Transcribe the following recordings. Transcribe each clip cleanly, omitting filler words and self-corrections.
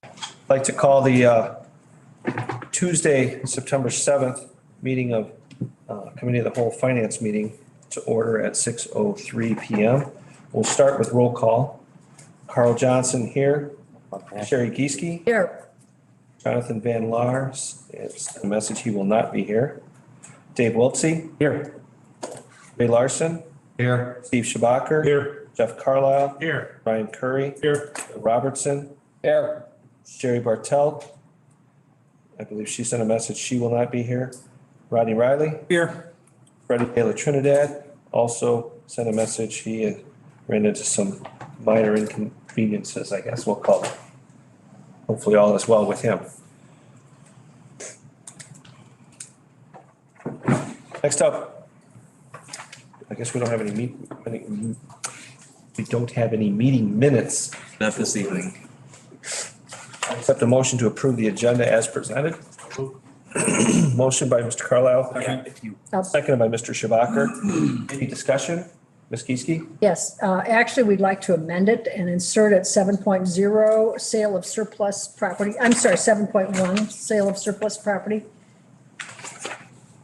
I'd like to call the Tuesday, September 7th meeting of Committee of the Whole Finance meeting to order at 6:03 PM. We'll start with roll call. Carl Johnson here. Sherry Gieske. Here. Jonathan Van Laar. It's a message he will not be here. Dave Wiltsey. Here. Ray Larson. Here. Steve Schabacher. Here. Jeff Carlisle. Here. Ryan Curry. Here. Robertson. Here. Sherry Bartelt. I believe she sent a message. She will not be here. Rodney Riley. Here. Freddie Taylor Trinidad also sent a message. He ran into some minor inconveniences, I guess we'll call it. Hopefully all is well with him. Next up, I guess we don't have any meeting minutes. Not this evening. Accept a motion to approve the agenda as presented. Motion by Mr. Carlisle. Seconded by Mr. Schabacher. Any discussion? Ms. Gieske? Yes, actually, we'd like to amend it and insert at 7.0, sale of surplus property. I'm sorry, 7.1, sale of surplus property.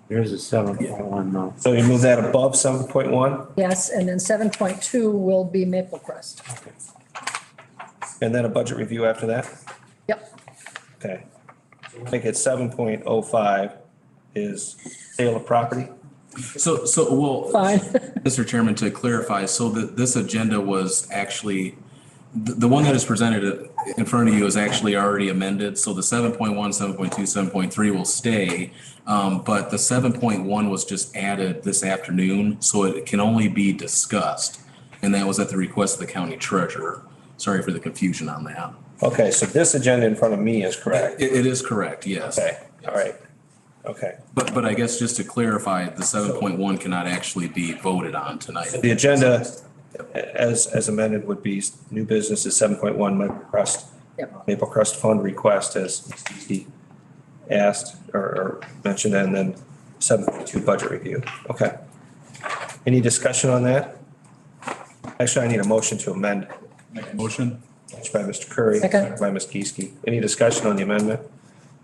Here's a 7.1 though. So you move that above 7.1 Yes, and then 7.2 will be Maple Crest. and then a budget review after that? Yep, Okay. Make it 7.05 is sale of property. Well, fine. Mr. Chairman, to clarify, so this agenda was actually, the one that is presented in front of you is actually already amended. So the 7.1, 7.2, 7.3 will stay. But the 7.1 was just added this afternoon, so it can only be discussed. And that was at the request of the county treasurer. Sorry for the confusion on that. Okay, so this agenda in front of me is correct. It is correct, yes. Okay, all right. Okay. But I guess just to clarify, the 7.1 cannot actually be voted on tonight. The agenda as amended would be new business is 7.1 Yep. Maple Crest Fund request as he asked or mentioned, and then 7.2 budget review. Okay. Any discussion on that? Actually, I need a motion to amend. Motion? Motion by Mr. Curry. Second. By Ms. Gieske. Any discussion on the amendment?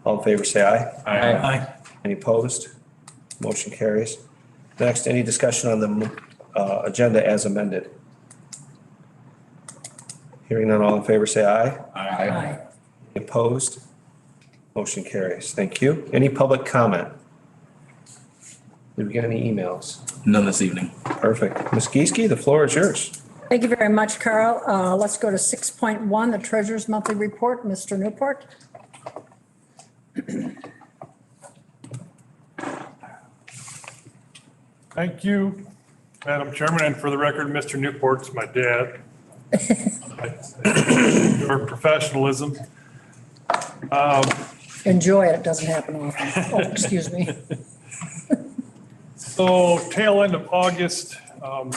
All in favor, say aye. Aye. Any opposed? Motion carries. Next, any discussion on the agenda as amended? Hearing none, all in favor, say aye. Aye. Any opposed? Motion carries. Thank you. Any public comment? Did we get any emails? None this evening. Perfect. Ms. Gieske, the floor is yours. Thank you very much, Carl. Let's go to 6.1, the treasurer's monthly report. Mr. Newport. Thank you, Madam Chairman, and for the record, Mr. Newport's my dad. Your professionalism. Enjoy it. It doesn't happen often. Oh, excuse me. So tail end of August,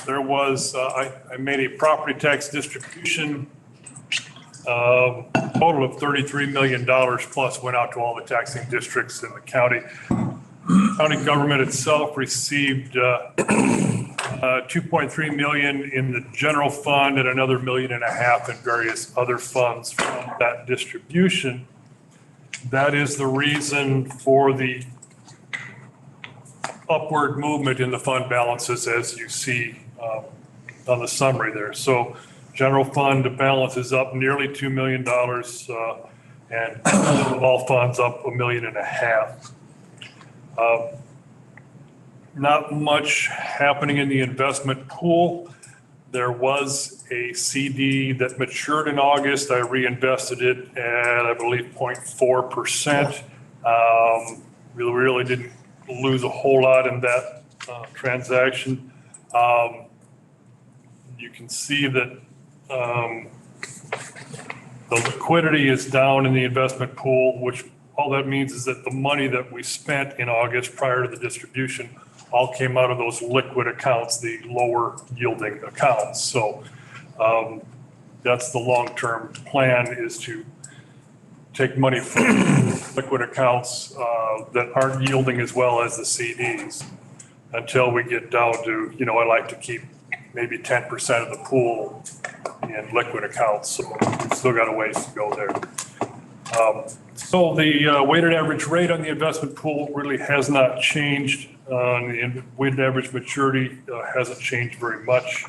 there was, I made a property tax distribution. Total of $33 million plus went out to all the taxing districts in the county. County government itself received 2.3 million in the general fund and another $1.5 million in various other funds from that distribution. That is the reason for the upward movement in the fund balances, as you see on the summary there. So general fund balance is up nearly $2 million, and all funds up $1.5 million. Not much happening in the investment pool. There was a CD that matured in August. I reinvested it at, I believe, 0.4%. We really didn't lose a whole lot in that transaction. You can see that the liquidity is down in the investment pool, which all that means is that the money that we spent in August prior to the distribution all came out of those liquid accounts, the lower yielding accounts. So that's the long-term plan, is to take money from liquid accounts that aren't yielding as well as the CDs until we get down to, I like to keep maybe 10% of the pool in liquid accounts. So we've still got a ways to go there. So the weighted average rate on the investment pool really has not changed. The weighted average maturity hasn't changed very much.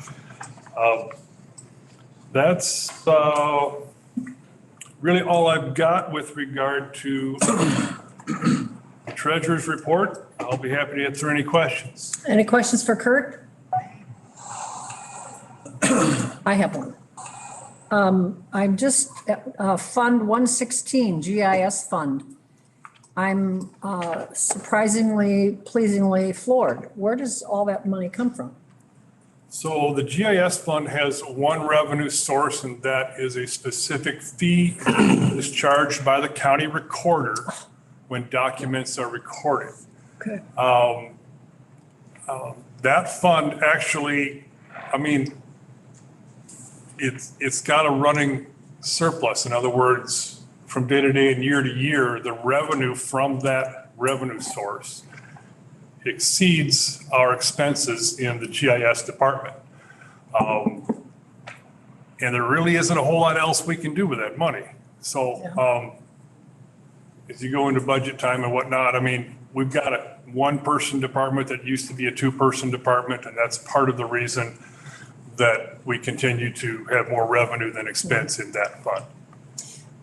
That's really all I've got with regard to Treasurer's report. I'll be happy to answer any questions. Any questions for Kurt? I have one. I'm just, Fund 116, GIS Fund. I'm surprisingly, pleasingly floored. Where does all that money come from? So the GIS fund has one revenue source, and that is a specific fee that is charged by the county recorder when documents are recorded. Okay. That fund actually, I mean, it's got a running surplus. In other words, from day to day and year to year, the revenue from that revenue source exceeds our expenses in the GIS department. And there really isn't a whole lot else we can do with that money. So as you go into budget time and whatnot, I mean, we've got a one-person department that used to be a two-person department, and that's part of the reason that we continue to have more revenue than expense in that fund.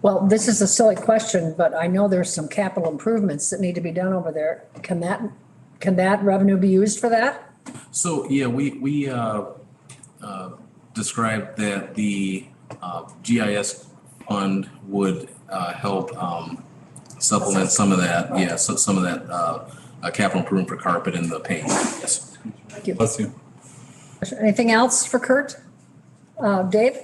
Well, this is a silly question, but I know there's some capital improvements that need to be done over there. Can that revenue be used for that? So, yeah, we described that the GIS fund would help supplement some of that, yeah, so some of that capital improvement for carpet and the paint, yes. Thank you. Bless you. Anything else for Kurt? Dave?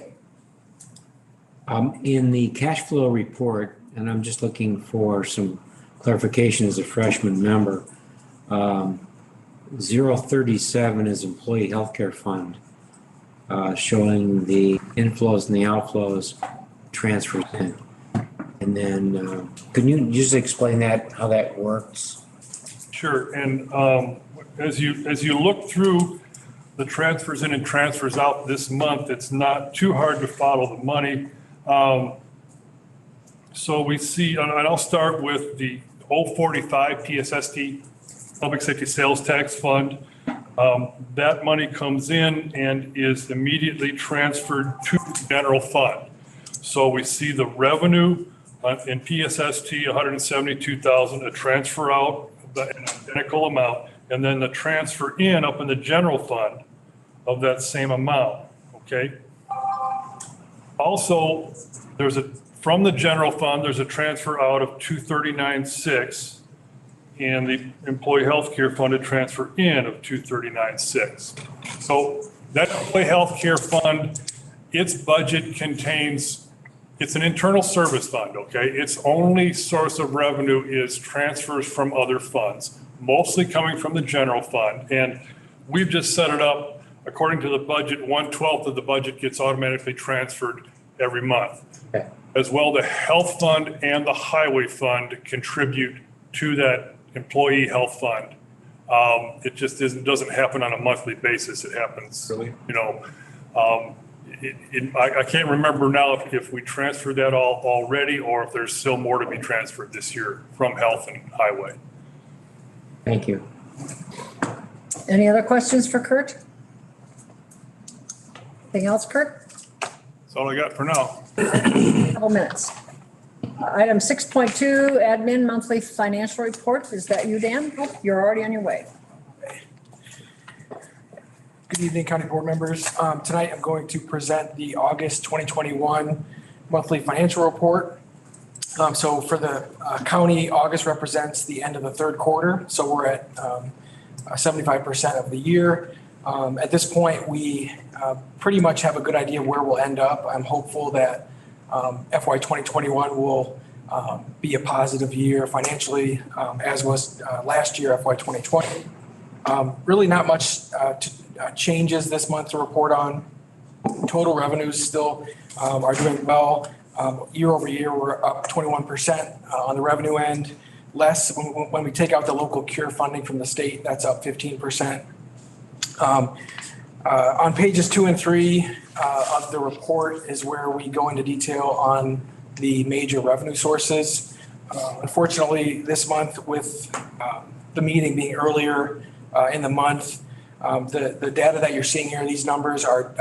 In the cash flow report, and I'm just looking for some clarification as a freshman member, 037 is employee healthcare fund, showing the inflows and the outflows transfers in. And then, can you just explain that, how that works? Sure, and as you look through the transfers in and transfers out this month, it's not too hard to follow the money. So we see, and I'll start with the 045 PSST, Public Safety Sales Tax Fund. That money comes in and is immediately transferred to the general fund. So we see the revenue in PSST, 172,000, a transfer out, an identical amount, and then the transfer in up in the general fund of that same amount, okay? Also, from the general fund, there's a transfer out of 239.6, and the employee healthcare fund, a transfer in of 239.6. So that employee healthcare fund, its budget contains, it's an internal service fund, okay? Its only source of revenue is transfers from other funds, mostly coming from the general fund. And we've just set it up according to the budget, 1/12 of the budget gets automatically transferred every month. Okay. As well, the health fund and the highway fund contribute to that employee health fund. It just doesn't happen on a monthly basis. It happens, Really? you know, I can't remember now if we transferred that all already or if there's still more to be transferred this year from health and highway. Thank you. Any other questions for Kurt? Anything else, Kurt? That's all I got for now. Couple minutes. Item 6.2, admin monthly financial report. Is that you, Dan? Oh, you're already on your way. Good evening, County Board members. Tonight, I'm going to present the August 2021 monthly financial report. So for the county, August represents the end of the third quarter. So we're at 75% of the year. At this point, we pretty much have a good idea where we'll end up. I'm hopeful that FY 2021 will be a positive year financially, as was last year, FY 2020. Really not much changes this month to report on. Total revenues still are doing well. Year over year, we're up 21% on the revenue end. Less when we take out the local cure funding from the state, that's up 15%. On pages 2 and 3 of the report is where we go into detail on the major revenue sources. Unfortunately, this month with the meeting being earlier in the month, the data that you're seeing here, these numbers are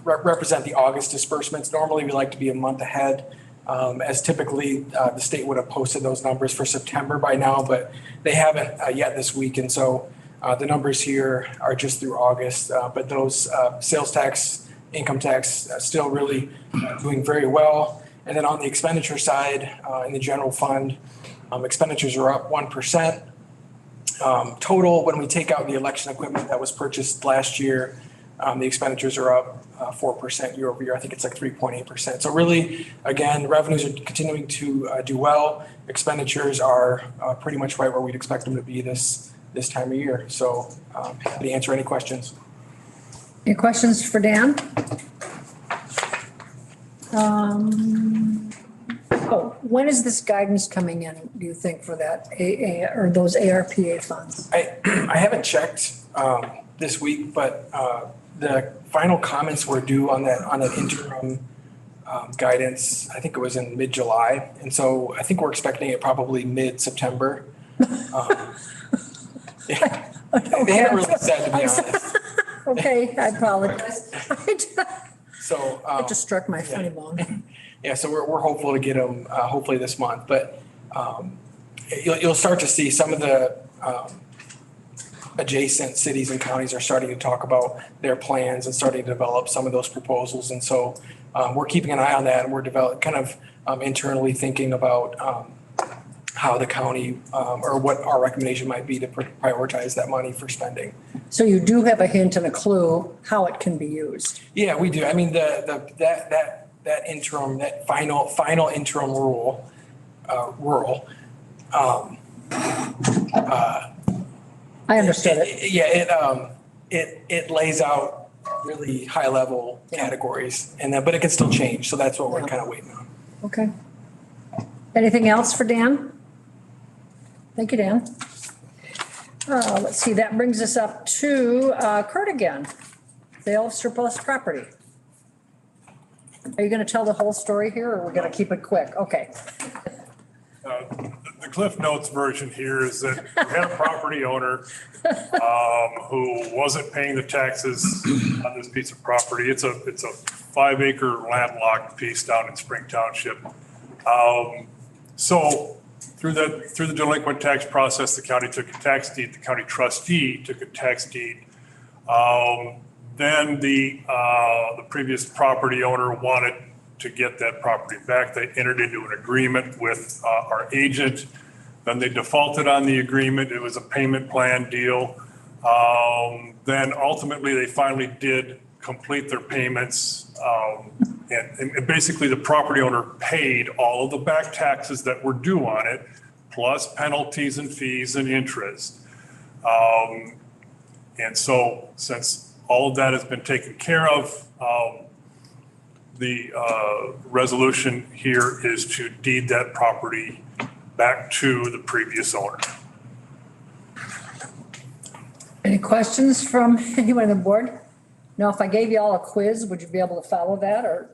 represent the August disbursements. Normally, we like to be a month ahead, as typically the state would have posted those numbers for September by now, but they haven't yet this week. And so the numbers here are just through August, but those sales tax, income tax still really doing very well. And then on the expenditure side, in the general fund, expenditures are up 1%. Total, when we take out the election equipment that was purchased last year, the expenditures are up 4% year over year. I think it's like 3.8%. So really, again, revenues are continuing to do well. Expenditures are pretty much right where we'd expect them to be this time of year. So happy to answer any questions. Any questions for Dan? When is this guidance coming in, do you think, for that or those ARPA funds? I haven't checked this week, but the final comments were due on that interim guidance. I think it was in mid-July. And so I think we're expecting it probably mid-September. They haven't really said, to be honest. Okay, I apologize. So I just struck my funny bone. yeah, so we're hopeful to get them hopefully this month, but you'll start to see some of the adjacent cities and counties are starting to talk about their plans and starting to develop some of those proposals. And so we're keeping an eye on that, and we're internally thinking about how the county or what our recommendation might be to prioritize that money for spending. So you do have a hint and a clue how it can be used. Yeah, we do. I mean, that interim, that final interim rule, rural. I understood it. It lays out really high level categories, and but it can still change. So that's what we're kind of waiting on. Okay. Anything else for Dan? Thank you, Dan. Let's see, that brings us up to Kurt again. Sale of surplus property. Are you going to tell the whole story here, or we're going to keep it quick? Okay. The Cliff Notes version here is that we had a property owner who wasn't paying the taxes on this piece of property. It's a 5-acre landlocked piece down in Spring Township. So through the delinquent tax process, the county took a tax deed. The county trustee took a tax deed. Then the previous property owner wanted to get that property back. They entered into an agreement with our agent. Then they defaulted on the agreement. It was a payment plan deal. Then ultimately they finally did complete their payments. And basically the property owner paid all of the back taxes that were due on it, plus penalties and fees and interest. And so since all of that has been taken care of, the resolution here is to deed that property back to the previous owner. Any questions from anyone on the board? Now, if I gave you all a quiz, would you be able to follow that, or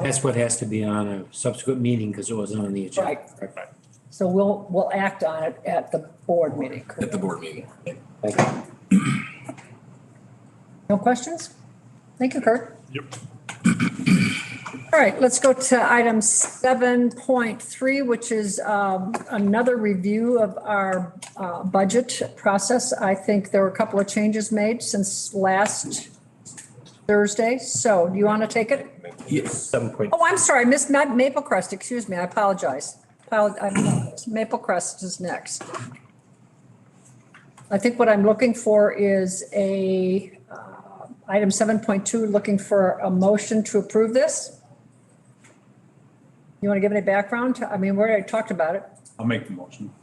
That's what has to be on a subsequent meeting because it wasn't on the agenda. Right. So we'll act on it at the board meeting. correct? At the board meeting. Okay. No questions? Thank you, Kurt. Yep. All right, let's go to item 7.3, which is another review of our budget process. I think there were a couple of changes made since last Thursday. So do you want to take it? Yes. 7 point. Oh, I'm sorry, I missed Maple Crest, excuse me, I apologize. Maple Crest is next. I think what I'm looking for is item 7.2, looking for a motion to approve this. You want to give any background? I mean, we already talked about it. I'll make the motion.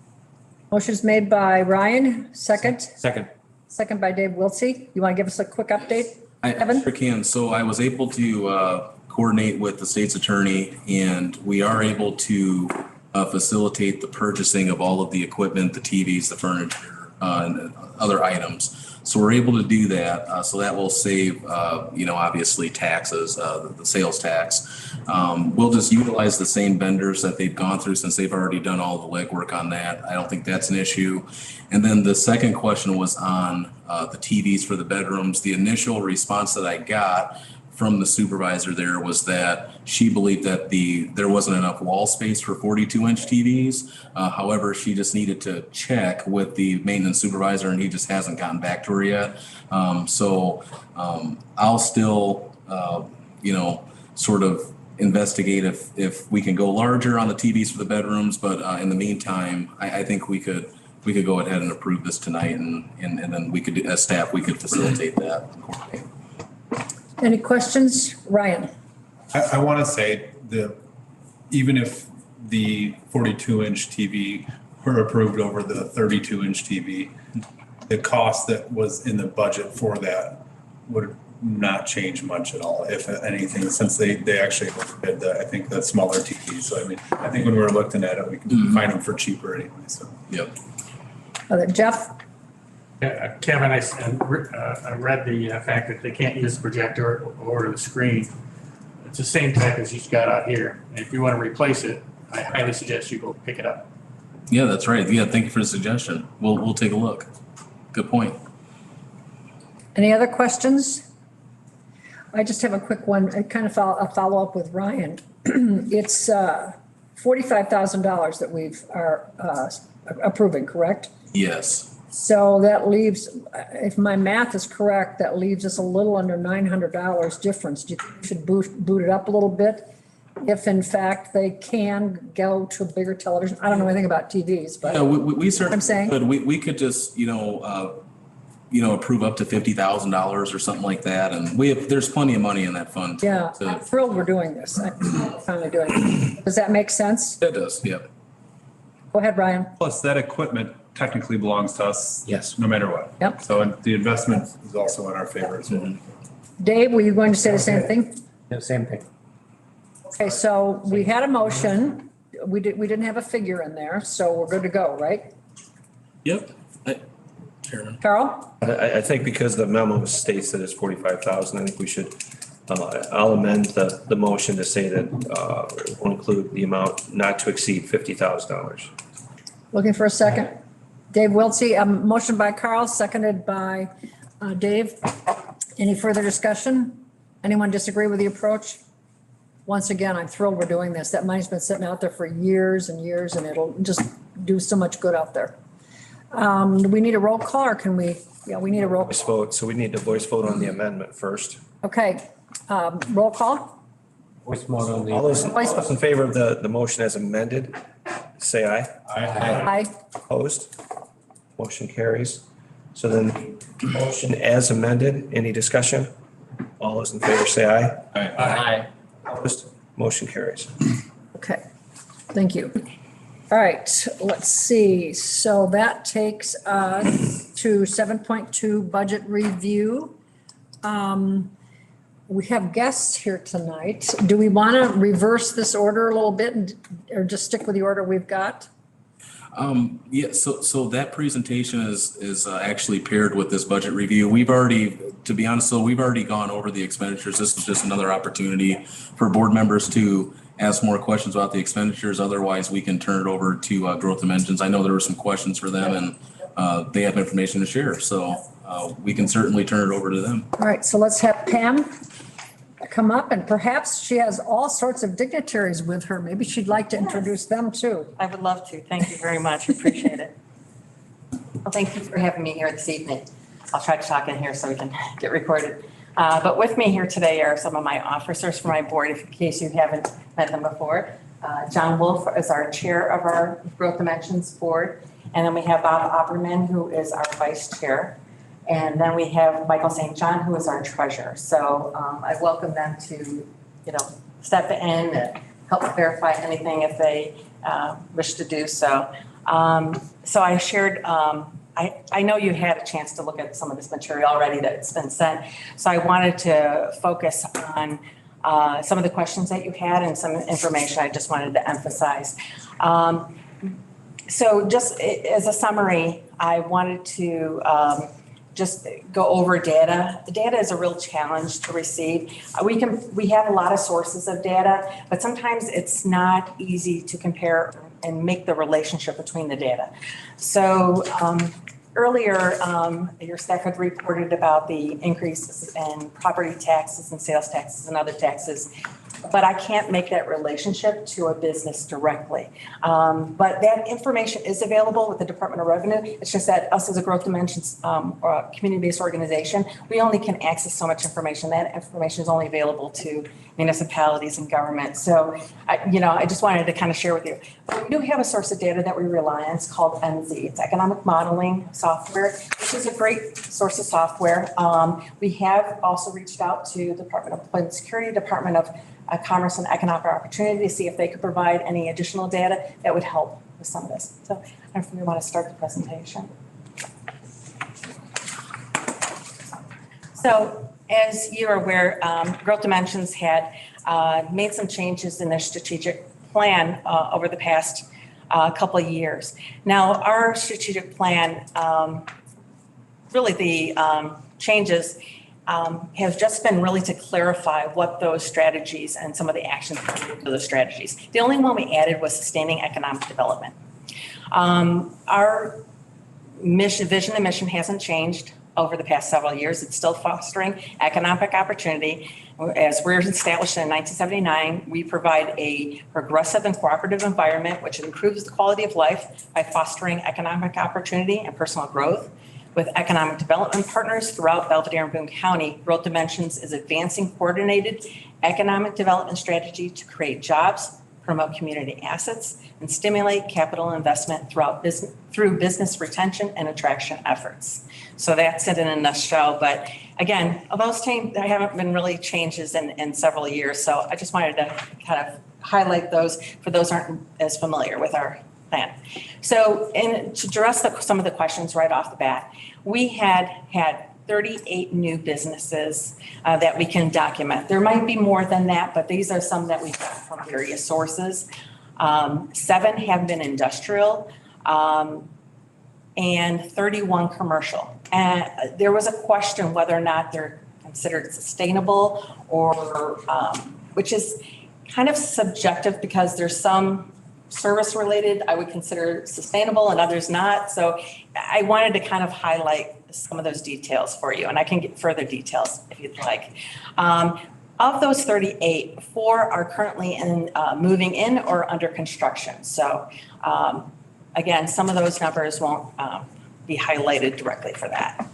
Motion's made by Ryan, second Second. by Dave Wiltsey. You want to give us a quick update? I Evan? sure can. So I was able to coordinate with the state's attorney, and we are able to facilitate the purchasing of all of the equipment, the TVs, the furniture, and other items. So we're able to do that. So that will save, obviously taxes, the sales tax. We'll just utilize the same vendors that they've gone through since they've already done all the legwork on that. I don't think that's an issue. And then the second question was on the TVs for the bedrooms. The initial response that I got from the supervisor there was that she believed that there wasn't enough wall space for 42-inch TVs. However, she just needed to check with the maintenance supervisor, and he just hasn't gotten back to her yet. So I'll still, sort of investigate if we can go larger on the TVs for the bedrooms. But in the meantime, I think we could go ahead and approve this tonight, and then we could, as staff, we could facilitate that. Any questions? Ryan? I want to say even if the 42-inch TV were approved over the 32-inch TV, the cost that was in the budget for that would not change much at all, if anything, since they actually did I think the smaller TVs. So I mean, I think when we were looking at it, we can find them for cheaper anyway. So Yep. Jeff? Kevin, I read the fact that they can't use the projector or the screen. It's the same type as he's got out here. And if you want to replace it, I highly suggest you go pick it up. Yeah, that's right. Yeah, thank you for the suggestion. We'll take a look. Good point. Any other questions? I just have a quick one, kind of a follow-up with Ryan. It's $45,000 that we've are approving, correct? Yes. So that leaves, if my math is correct, that leaves us a little under $900 difference. Do you think we should boot it up a little bit? If in fact they can go to a bigger television? I don't know anything about TVs, but. Yeah, we certainly I'm saying? could. We could just, approve up to $50,000 or something like that. And there's plenty of money in that fund. Yeah, I'm thrilled we're doing this. I'm finally doing it. Does that make sense? It does, yep. Go ahead, Ryan. plus that equipment technically belongs to us. Yes. No matter what. Yep. So the investment is also in our favor as well. Dave, were you going to say the same thing? Yeah, same thing. Okay, so we had a motion. We didn't have a figure in there, so we're good to go, right? Yep. Chairman. Carl? I think because the memo states that it's 45,000, I think we should, I'll amend the motion to say that we'll include the amount not to exceed $50,000. Looking for a second. Dave Wiltsey, motion by Carl, seconded by Dave. Any further discussion? Anyone disagree with the approach? Once again, I'm thrilled we're doing this. That money's been sitting out there for years and years, and it'll just do so much good out there. Do we need a roll call, or can we? Yeah, we need a roll. Voice vote, so we need to voice vote on the amendment first. Okay, roll call. Voice vote on All those Voice vote. in favor of the motion as amended, say aye. Aye. Opposed? Motion carries. So then, motion as amended, any discussion? All those in favor say aye. Aye. Opposed? Motion carries. Okay, thank you. All right, let's see. So that takes us to 7.2 budget review. We have guests here tonight. Do we want to reverse this order a little bit or just stick with the order we've got? Yeah, so that presentation is actually paired with this budget review. We've already, to be honest, we've already gone over the expenditures. This is just another opportunity for board members to ask more questions about the expenditures. Otherwise, we can turn it over to Growth Dimensions. I know there were some questions for them, and they have information to share. So we can certainly turn it over to them. All right, so let's have Pam come up, and perhaps she has all sorts of dignitaries with her. Maybe she'd like to introduce them too. I would love to. Thank you very much. Appreciate it. Well, thank you for having me here this evening. I'll try to talk in here so we can get recorded. But with me here today are some of my officers for my board, in case you haven't met them before. John Wolf is our chair of our Growth Dimensions board. And then we have Bob Opperman, who is our vice chair. And then we have Michael St. John, who is our treasurer. So I welcome them to, step in and help verify anything if they wish to do so. So I shared, I know you had a chance to look at some of this material already that's been sent. So I wanted to focus on some of the questions that you had and some information I just wanted to emphasize. So just as a summary, I wanted to just go over data. The data is a real challenge to receive. We have a lot of sources of data, but sometimes it's not easy to compare and make the relationship between the data. So earlier, your staff had reported about the increases in property taxes and sales taxes and other taxes, but I can't make that relationship to a business directly. But that information is available with the Department of Revenue. It's just that us as a Growth Dimensions or a community-based organization, we only can access so much information. That information is only available to municipalities and government. So, I just wanted to kind of share with you. But we do have a source of data that we rely on. It's called NZ. It's economic modeling software, which is a great source of software. We have also reached out to the Department of Employment Security, Department of Commerce and Economic Opportunity to see if they could provide any additional data that would help with some of this. So I don't know if we want to start the presentation. So as you're aware, Growth Dimensions had made some changes in their strategic plan over the past couple of years. Now, our strategic plan, really the changes have just been really to clarify what those strategies and some of the actions to those strategies. The only one we added was sustaining economic development. Our vision and mission hasn't changed over the past several years. It's still fostering economic opportunity. As we're established in 1979, we provide a progressive and cooperative environment which improves the quality of life by fostering economic opportunity and personal growth. With economic development partners throughout Belvidere and Boone County, Growth Dimensions is advancing coordinated economic development strategy to create jobs, promote community assets, and stimulate capital investment through business retention and attraction efforts. So that's it in a nutshell. But again, those there haven't been really changes in several years. So I just wanted to kind of highlight those for those who aren't as familiar with our plan. So to address some of the questions right off the bat, we had 38 new businesses that we can document. There might be more than that, but these are some that we've got from various sources. 7 have been industrial and 31 commercial. And there was a question whether or not they're considered sustainable or, which is kind of subjective because there's some service related I would consider sustainable and others not. So I wanted to kind of highlight some of those details for you, and I can get further details if you'd like. Of those 38, 4 are currently moving in or under construction. So again, some of those numbers won't be highlighted directly for that.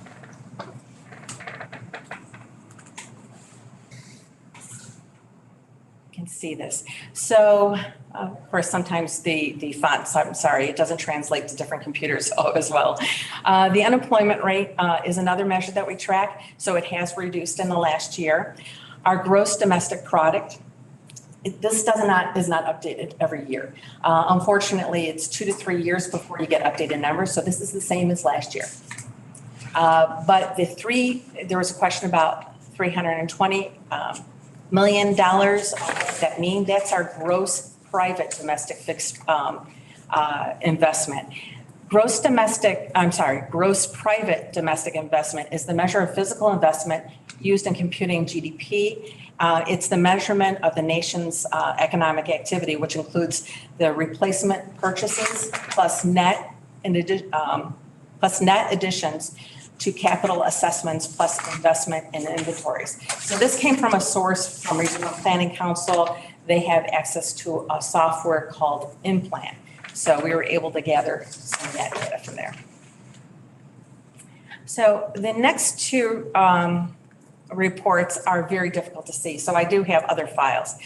You can see this. So of course, sometimes the fonts, I'm sorry, it doesn't translate to different computers as well. The unemployment rate is another measure that we track. So it has reduced in the last year. Our gross domestic product, this is not updated every year. Unfortunately, it's 2 to 3 years before you get updated numbers. So this is the same as last year. But there was a question about $320 million. What does that mean? That's our gross private domestic fixed investment. Gross private domestic investment is the measure of physical investment used in computing GDP. It's the measurement of the nation's economic activity, which includes the replacement purchases plus net additions to capital assessments plus investment in inventories. So this came from a source from Regional Planning Council. They have access to a software called InPlan. So we were able to gather some of that data from there. So the next 2 reports are very difficult to see. So I do have other files.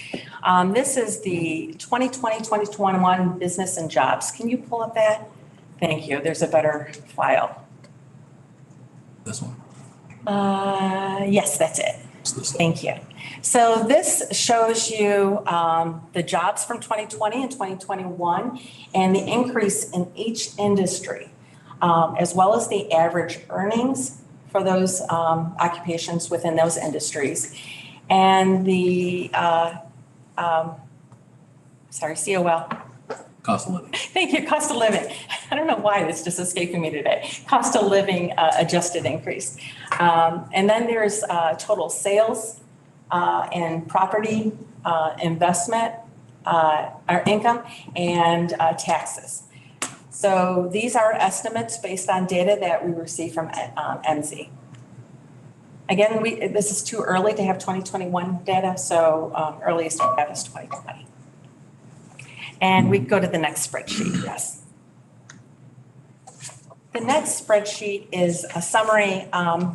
This is the 2020-2021 business and jobs. Can you pull up that? Thank you. There's a better file. This one? Yes, that's it. Thank you. So this shows you the jobs from 2020 and 2021 and the increase in each industry, as well as the average earnings for those occupations within those industries. And the, COL. Cost of living. Thank you, cost of living. I don't know why it's just escaping me today. Cost of living adjusted increase. And then there's total sales and property investment, our income, and taxes. So these are estimates based on data that we receive from MZ. Again, this is too early to have 2021 data, so earliest we have is 2020. And we go to the next spreadsheet, yes. The next spreadsheet is a summary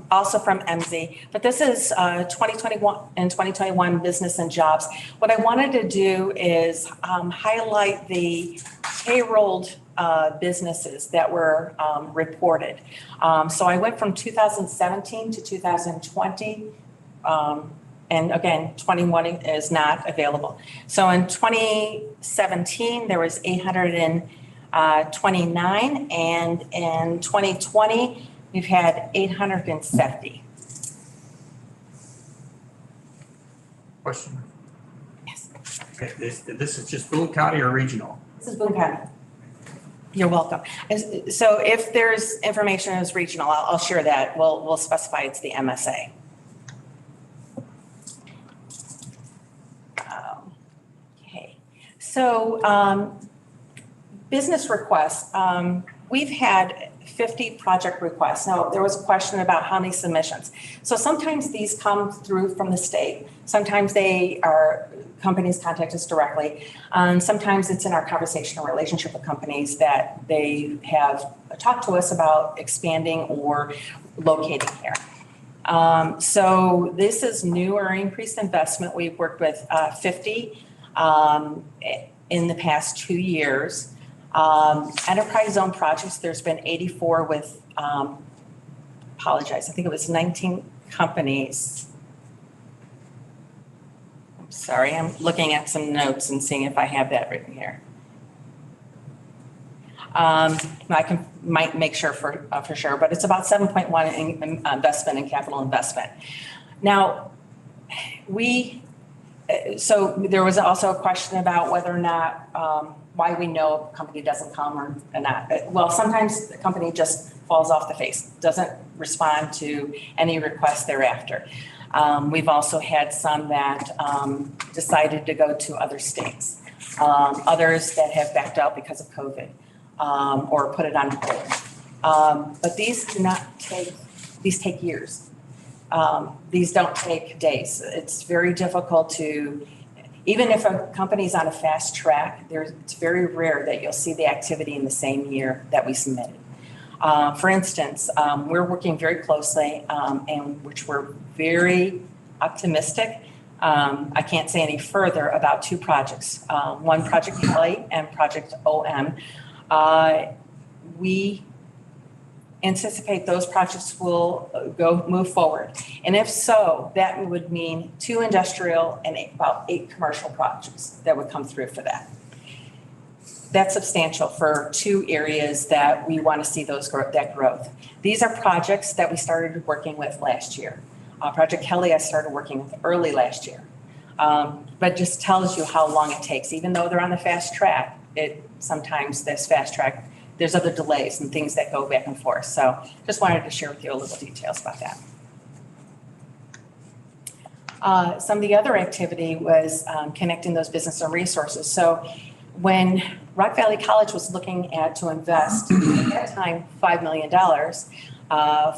also from MZ, but this is 2021 and 2021 business and jobs. What I wanted to do is highlight the payrolled businesses that were reported. So I went from 2017 to 2020. And again, 21 is not available. So in 2017, there was 829, and in 2020, we've had 870. Question. Yes, Okay, this is just Boone County or regional? this is Boone County. You're welcome. So if there's information that's regional, I'll share that. We'll specify it's the MSA. Okay, so business requests. We've had 50 project requests. Now, there was a question about how many submissions. So sometimes these come through from the state. Sometimes companies contact us directly. Sometimes it's in our conversational relationship with companies that they have talked to us about expanding or locating here. So this is new or increased investment. We've worked with 50 in the past 2 years. Enterprise zone projects, there's been 84 with, apologize, I think it was 19 companies. I'm sorry, I'm looking at some notes and seeing if I have that written here. I might make sure for sure, but it's about 7.1 in investment in capital investment. Now, so there was also a question about whether or not, why we know a company doesn't come or not. Well, sometimes the company just falls off the face, doesn't respond to any requests thereafter. We've also had some that decided to go to other states, others that have backed out because of COVID or put it on hold. But these take years. These don't take days. It's very difficult to, even if a company's on a fast track, it's very rare that you'll see the activity in the same year that we submitted. For instance, we're working very closely and which we're very optimistic. I can't say any further about two projects, one Project Kelly and Project OM. We anticipate those projects will move forward. And if so, that would mean 2 industrial and about 8 commercial projects that would come through for that. That's substantial for 2 areas that we want to see that growth. These are projects that we started working with last year. Project Kelly I started working with early last year. But just tells you how long it takes. Even though they're on the fast track, sometimes this fast track, there's other delays and things that go back and forth. So just wanted to share with you a little details about that. Some of the other activity was connecting those business and resources. So when Rock Valley College was looking to invest at that time $5 million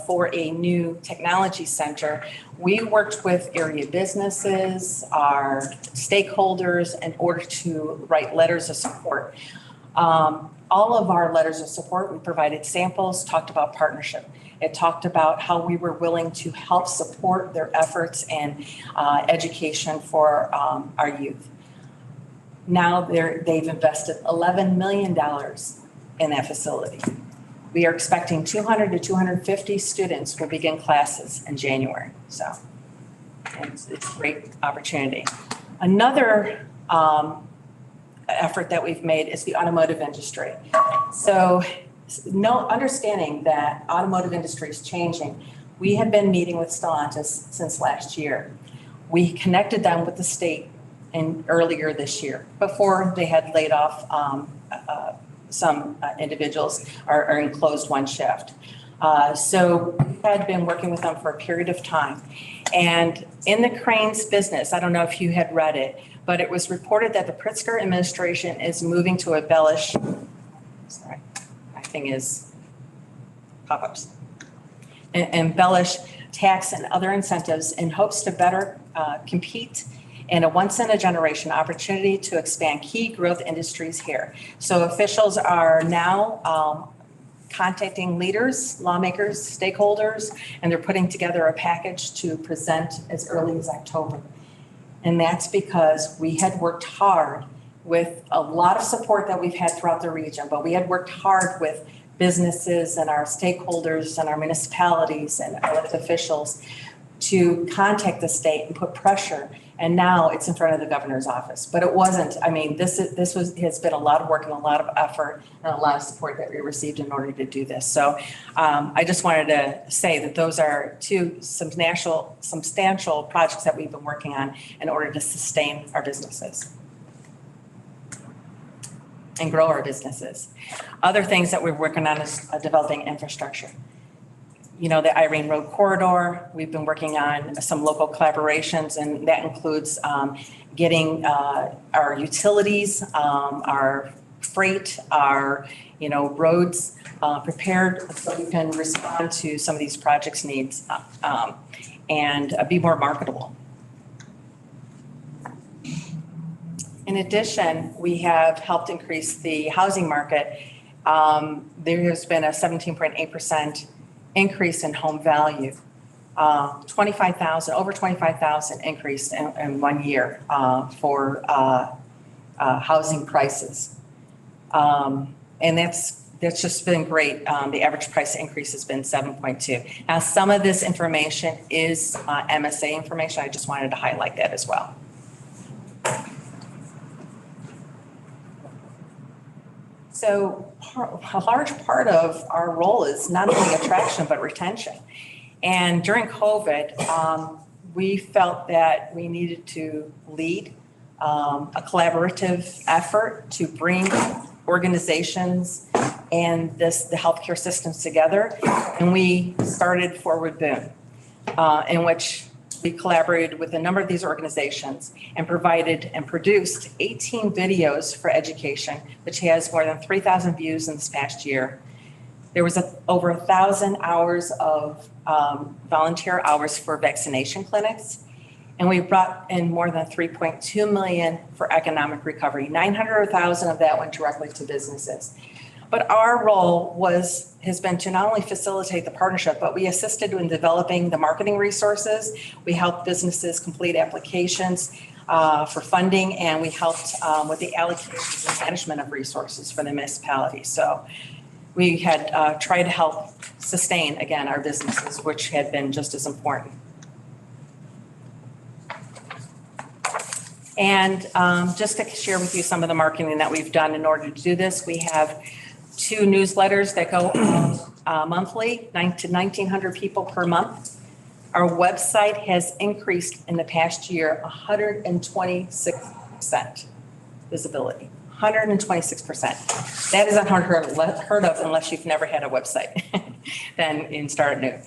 for a new technology center, we worked with area businesses, our stakeholders in order to write letters of support. All of our letters of support, we provided samples, talked about partnership. It talked about how we were willing to help support their efforts and education for our youth. Now they've invested $11 million in that facility. We are expecting 200 to 250 students will begin classes in January. So it's a great opportunity. Another effort that we've made is the automotive industry. So understanding that automotive industry is changing, we have been meeting with Stellantis since last year. We connected them with the state earlier this year, before they had laid off some individuals or enclosed one shift. So we had been working with them for a period of time. And in the cranes business, I don't know if you had read it, but it was reported that the Pritzker administration is moving to embellish, sorry, my thing is pop-ups, embellish tax and other incentives in hopes to better compete and a once-in-a-generation opportunity to expand key growth industries here. So officials are now contacting leaders, lawmakers, stakeholders, and they're putting together a package to present as early as October. And that's because we had worked hard with a lot of support that we've had throughout the region, but we had worked hard with businesses and our stakeholders and our municipalities and elected officials to contact the state and put pressure. And now it's in front of the governor's office. But it wasn't, I mean, has been a lot of work and a lot of effort and a lot of support that we received in order to do this. So I just wanted to say that those are two substantial projects that we've been working on in order to sustain our businesses and grow our businesses. Other things that we're working on is developing infrastructure. You know, the Irene Road corridor, we've been working on some local collaborations, and that includes getting our utilities, our freight, our, roads prepared so we can respond to some of these projects' needs and be more marketable. In addition, we have helped increase the housing market. There has been a 17.8% increase in home value, over 25,000 increase in 1 year for housing prices. And that's just been great. The average price increase has been 7.2. Now, some of this information is MSA information. I just wanted to highlight that as well. So a large part of our role is not only attraction, but retention. And during COVID, we felt that we needed to lead a collaborative effort to bring organizations and the healthcare systems together. And we started Forward Boone, in which we collaborated with a number of these organizations and provided and produced 18 videos for education, which has more than 3,000 views in this past year. There was over 1,000 hours of volunteer hours for vaccination clinics. And we brought in more than 3.2 million for economic recovery. 900,000 of that went directly to businesses. But our role has been to not only facilitate the partnership, but we assisted in developing the marketing resources. We helped businesses complete applications for funding, and we helped with the allocations and management of resources for the municipality. So we had tried to help sustain, again, our businesses, which had been just as important. And just to share with you some of the marketing that we've done in order to do this, we have 2 newsletters that go monthly, 9 to 1,900 people per month. Our website has increased in the past year 126% visibility, 126%. That is unheard of unless you've never had a website and start new.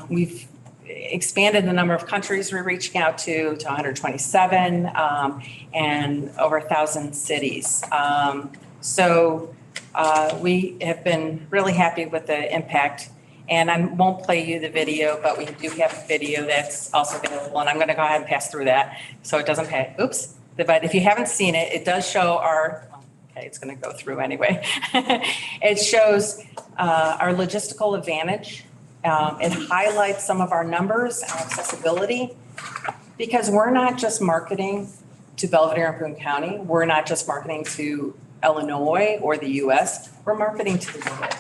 We've expanded the number of countries we're reaching out to 127 and over 1,000 cities. So we have been really happy with the impact, and I won't play you the video, but we do have a video that's also available, and I'm going to go ahead and pass through that so it doesn't pay. Oops. But if you haven't seen it, it does show okay, it's going to go through anyway. It shows our logistical advantage. It highlights some of our numbers and accessibility, because we're not just marketing to Belvedere and Boone County. We're not just marketing to Illinois or the US, we're marketing to the world.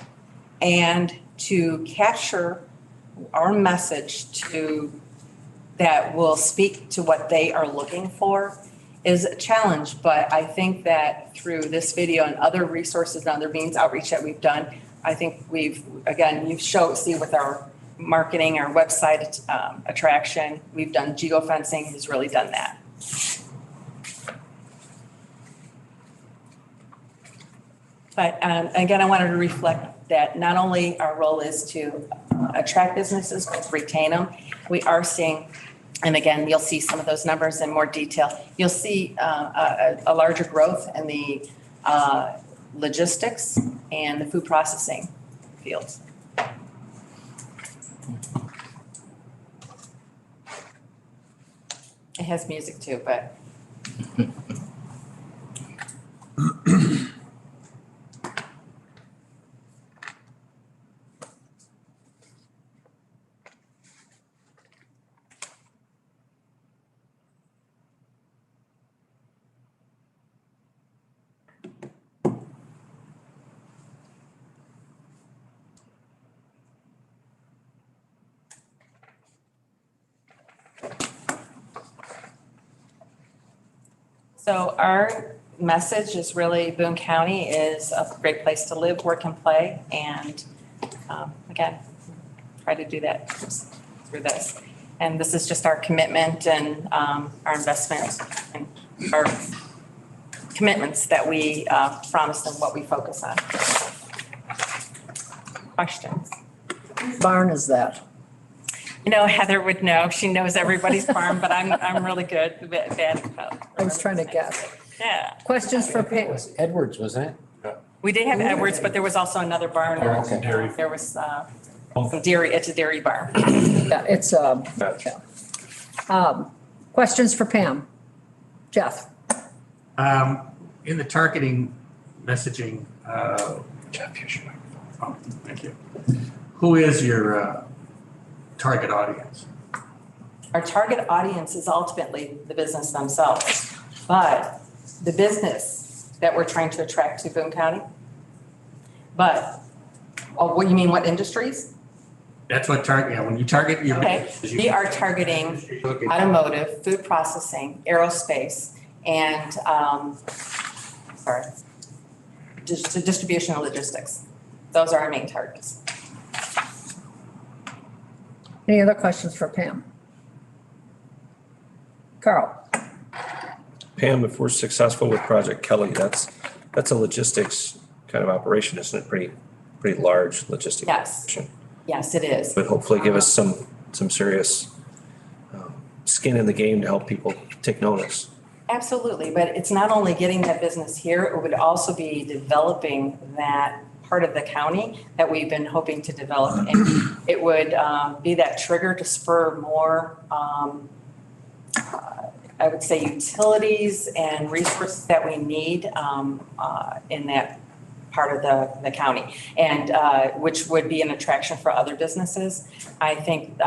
And to capture our message that will speak to what they are looking for is a challenge. But I think that through this video and other resources and other means outreach that we've done, I think see with our marketing, our website attraction, we've done geofencing, has really done that. But again, I wanted to reflect that not only our role is to attract businesses, but to retain them. We are seeing, and again, you'll see some of those numbers in more detail. You'll see a larger growth in the logistics and the food processing fields. It has music too, but. So our message is really Boone County is a great place to live, work, and play. And again, try to do that through this. And this is just our commitment and our investment and our commitments that we promise and what we focus on. Questions? Whose barn is that? You know, Heather would know. She knows everybody's farm, but I'm really good, bad about. I was trying to guess. Yeah. Questions for It Pam? was Edwards, wasn't it? We did have Edwards, but there was also another barn. Oh, okay. There was some dairy, it's a dairy barn. Yeah, it's, questions for Pam? Jeff? In the targeting messaging, Jeff, you should. oh, thank you. Who is your target audience? Our target audience is ultimately the business themselves, but the business that we're trying to attract to Boone County. But, oh, what you mean, what industries? That's what target, yeah, when you target your. Okay, we are targeting automotive, food processing, aerospace, and, distribution and logistics. Those are our main targets. Any other questions for Pam? Carl? Pam, if we're successful with Project Kelly, that's a logistics kind of operation, isn't it? Pretty large logistics. Yes. operation. Yes, it is. But hopefully give us some serious skin in the game to help people take notice. Absolutely, but it's not only getting that business here, it would also be developing that part of the county that we've been hoping to develop. And it would be that trigger to spur more, I would say, utilities and resources that we need in that part of the county, and which would be an attraction for other businesses. I think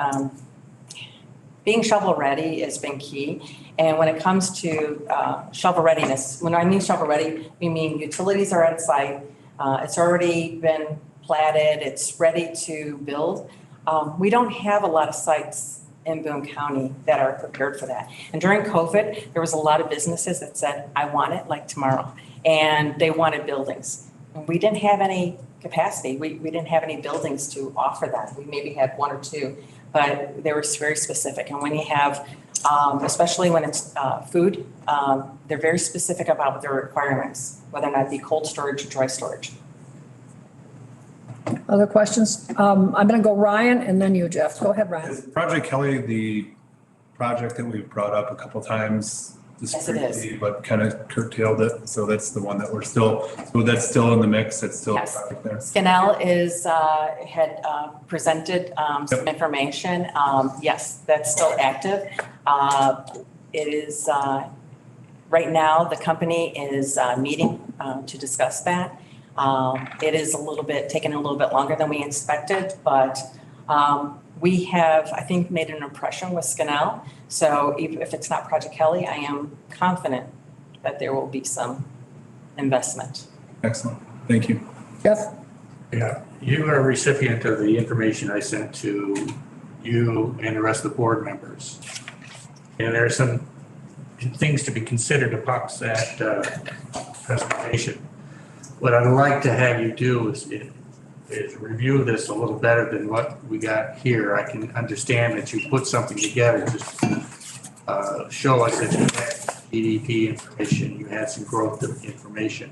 being shovel ready has been key. And when it comes to shovel readiness, when I mean shovel ready, we mean utilities are on site. It's already been platted. It's ready to build. We don't have a lot of sites in Boone County that are prepared for that. And during COVID, there was a lot of businesses that said, I want it like tomorrow. And they wanted buildings. And we didn't have any capacity. We didn't have any buildings to offer that. We maybe had one or two, but they were very specific. And when you have, especially when it's food, they're very specific about their requirements, whether or not it be cold storage or dry storage. Other questions? I'm going to go Ryan and then you, Jeff. Go ahead, Ryan. Is Project Kelly the project that we've brought up a couple times Yes, it is. discreetly, but kind of curtailed it? So that's the one that we're still, so that's still in the mix. It's still a Yes. project there. Scanel had presented some information. Yes, that's still active. It is, right now, the company is meeting to discuss that. It is taking a little bit longer than we expected, but we have, I think, made an impression with Scanel. So even if it's not Project Kelly, I am confident that there will be some investment. Excellent. Thank you. Jeff? Yeah, you are a recipient of the information I sent to you and the rest of the board members. And there are some things to be considered about that presentation. What I'd like to have you do is review this a little better than what we got here. I can understand that you put something together to show us that you had GDP information, you had some growth information.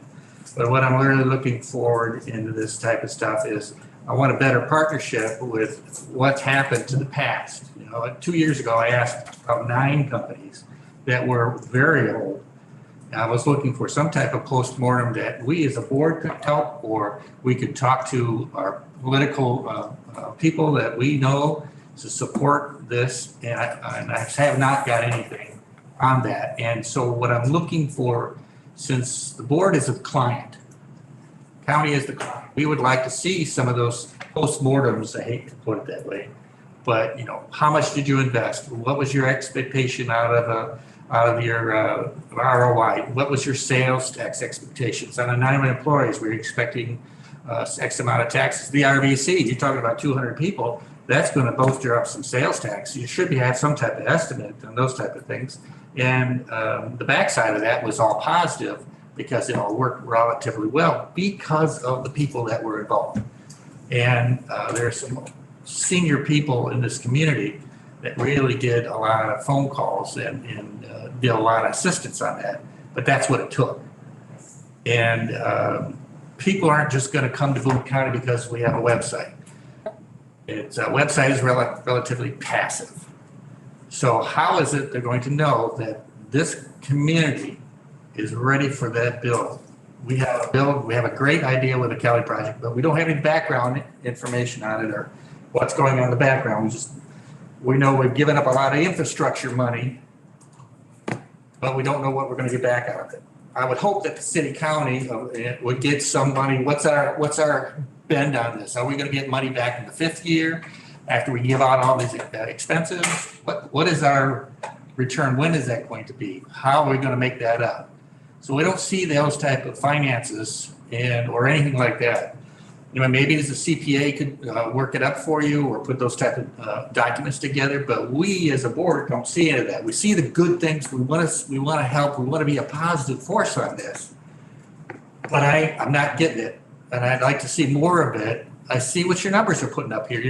But what I'm really looking forward into this type of stuff is I want a better partnership with what's happened to the past. You know, like 2 years ago, I asked about 9 companies that were very old. And I was looking for some type of postmortem that we as a board could help, or we could talk to our political people that we know to support this. And I have not got anything on that. And so what I'm looking for, since the board is a client, county is the client, we would like to see some of those postmortems. I hate to put it that way, but you know, how much did you invest? What was your expectation out of your ROI? What was your sales tax expectations? On a 9 employees, we're expecting X amount of taxes. The RVC, you're talking about 200 people. That's going to bolster up some sales tax. You should have some type of estimate on those type of things. And the backside of that was all positive because it all worked relatively well because of the people that were involved. And there are some senior people in this community that really did a lot of phone calls and did a lot of assistance on that. But that's what it took. And people aren't just going to come to Boone County because we have a website. Its website is relatively passive. So how is it they're going to know that this community is ready for that build? We have a build, we have a great idea with the Kelly project, but we don't have any background information on it or what's going on in the background. We know we've given up a lot of infrastructure money, but we don't know what we're going to get back out of it. I would hope that the city county would get some money. What's our bend on this? Are we going to get money back in the 5th year after we give out all these expenses? What is our return? When is that going to be? How are we going to make that up? So we don't see those type of finances or anything like that. You know, maybe as a CPA could work it up for you or put those type of documents together, but we as a board don't see any of that. We see the good things. We want to help. We want to be a positive force on this. But I'm not getting it, and I'd like to see more of it. I see what your numbers are putting up here.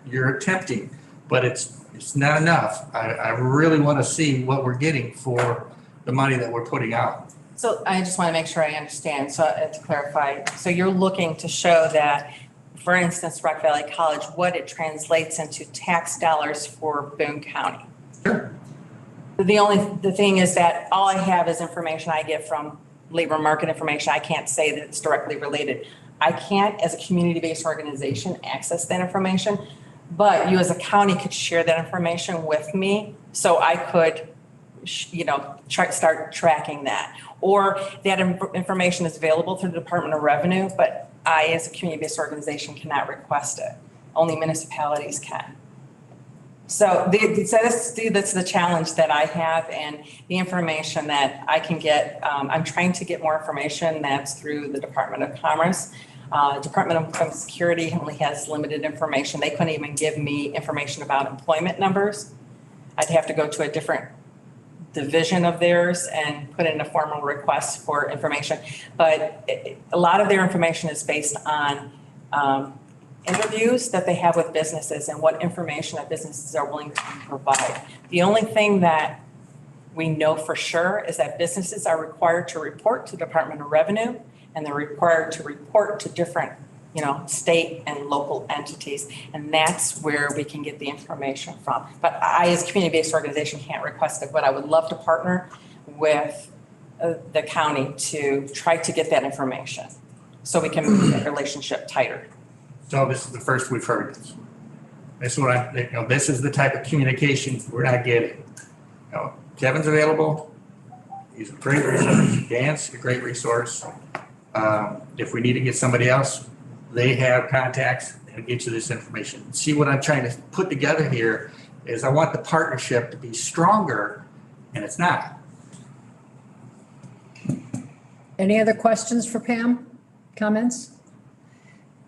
You're attempting, but it's not enough. I really want to see what we're getting for the money that we're putting out. So I just want to make sure I understand. So to clarify, so you're looking to show that, for instance, Rock Valley College, what it translates into tax dollars for Boone County. Sure. The thing is that all I have is information I get from labor market information. I can't say that it's directly related. I can't, as a community-based organization, access that information, but you as a county could share that information with me so I could, start tracking that. Or that information is available through the Department of Revenue, but I, as a community-based organization, cannot request it. Only municipalities can. So that's the challenge that I have, and the information that I can get. I'm trying to get more information that's through the Department of Commerce. Department of Homeland Security only has limited information. They couldn't even give me information about employment numbers. I'd have to go to a different division of theirs and put in a formal request for information. But a lot of their information is based on interviews that they have with businesses and what information that businesses are willing to provide. The only thing that we know for sure is that businesses are required to report to the Department of Revenue, and they're required to report to different, state and local entities. And that's where we can get the information from. But I, as a community-based organization, can't request it, but I would love to partner with the county to try to get that information so we can make that relationship tighter. So this is the first we've heard this. This is what this is the type of communication we're not getting. Kevin's available. He's a great resource. Dan's a great resource. If we need to get somebody else, they have contacts and get you this information. See, what I'm trying to put together here is I want the partnership to be stronger, and it's not. Any other questions for Pam? Comments?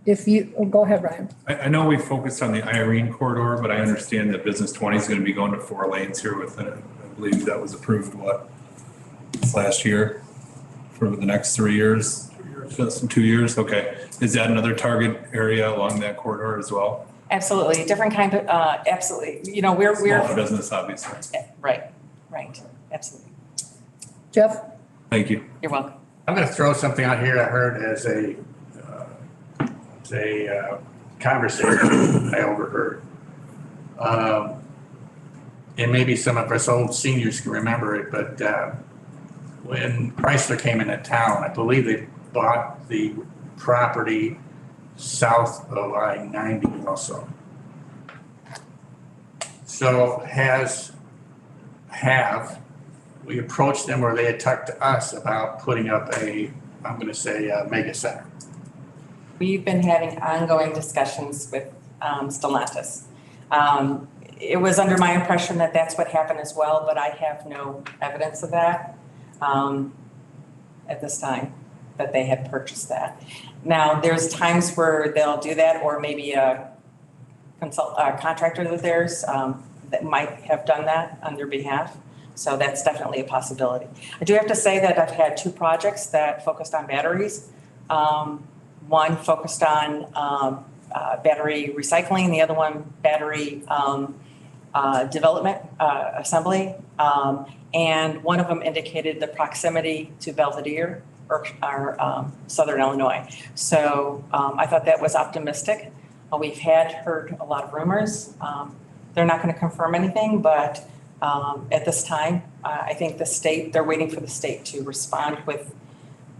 Go ahead, Ryan. I know we focused on the Irene corridor, but I understand that Business 20 is going to be going to 4 lanes here with it. I believe that was approved, last year for the next 3 years? 2 years? Okay. Is that another target area along that corridor as well? Absolutely. Different kind of, absolutely. We're Small business, obviously. Right. Absolutely. Jeff? Thank you. You're welcome. I'm going to throw something out here I heard as a conversation I overheard. And maybe some of us old seniors can remember it, but when Chrysler came into town, I believe they bought the property south of I-90 also. So have we approached them, or they had talked to us about putting up a mega center? We've been having ongoing discussions with Stellantis. It was under my impression that that's what happened as well, but I have no evidence of that at this time, that they had purchased that. Now, there's times where they'll do that, or maybe a contractor of theirs that might have done that on their behalf. So that's definitely a possibility. I do have to say that I've had two projects that focused on batteries. One focused on battery recycling, the other one battery development, assembly. And one of them indicated the proximity to Belvedere or Southern Illinois. So I thought that was optimistic. We've heard a lot of rumors. They're not going to confirm anything, but at this time, I think they're waiting for the state to respond with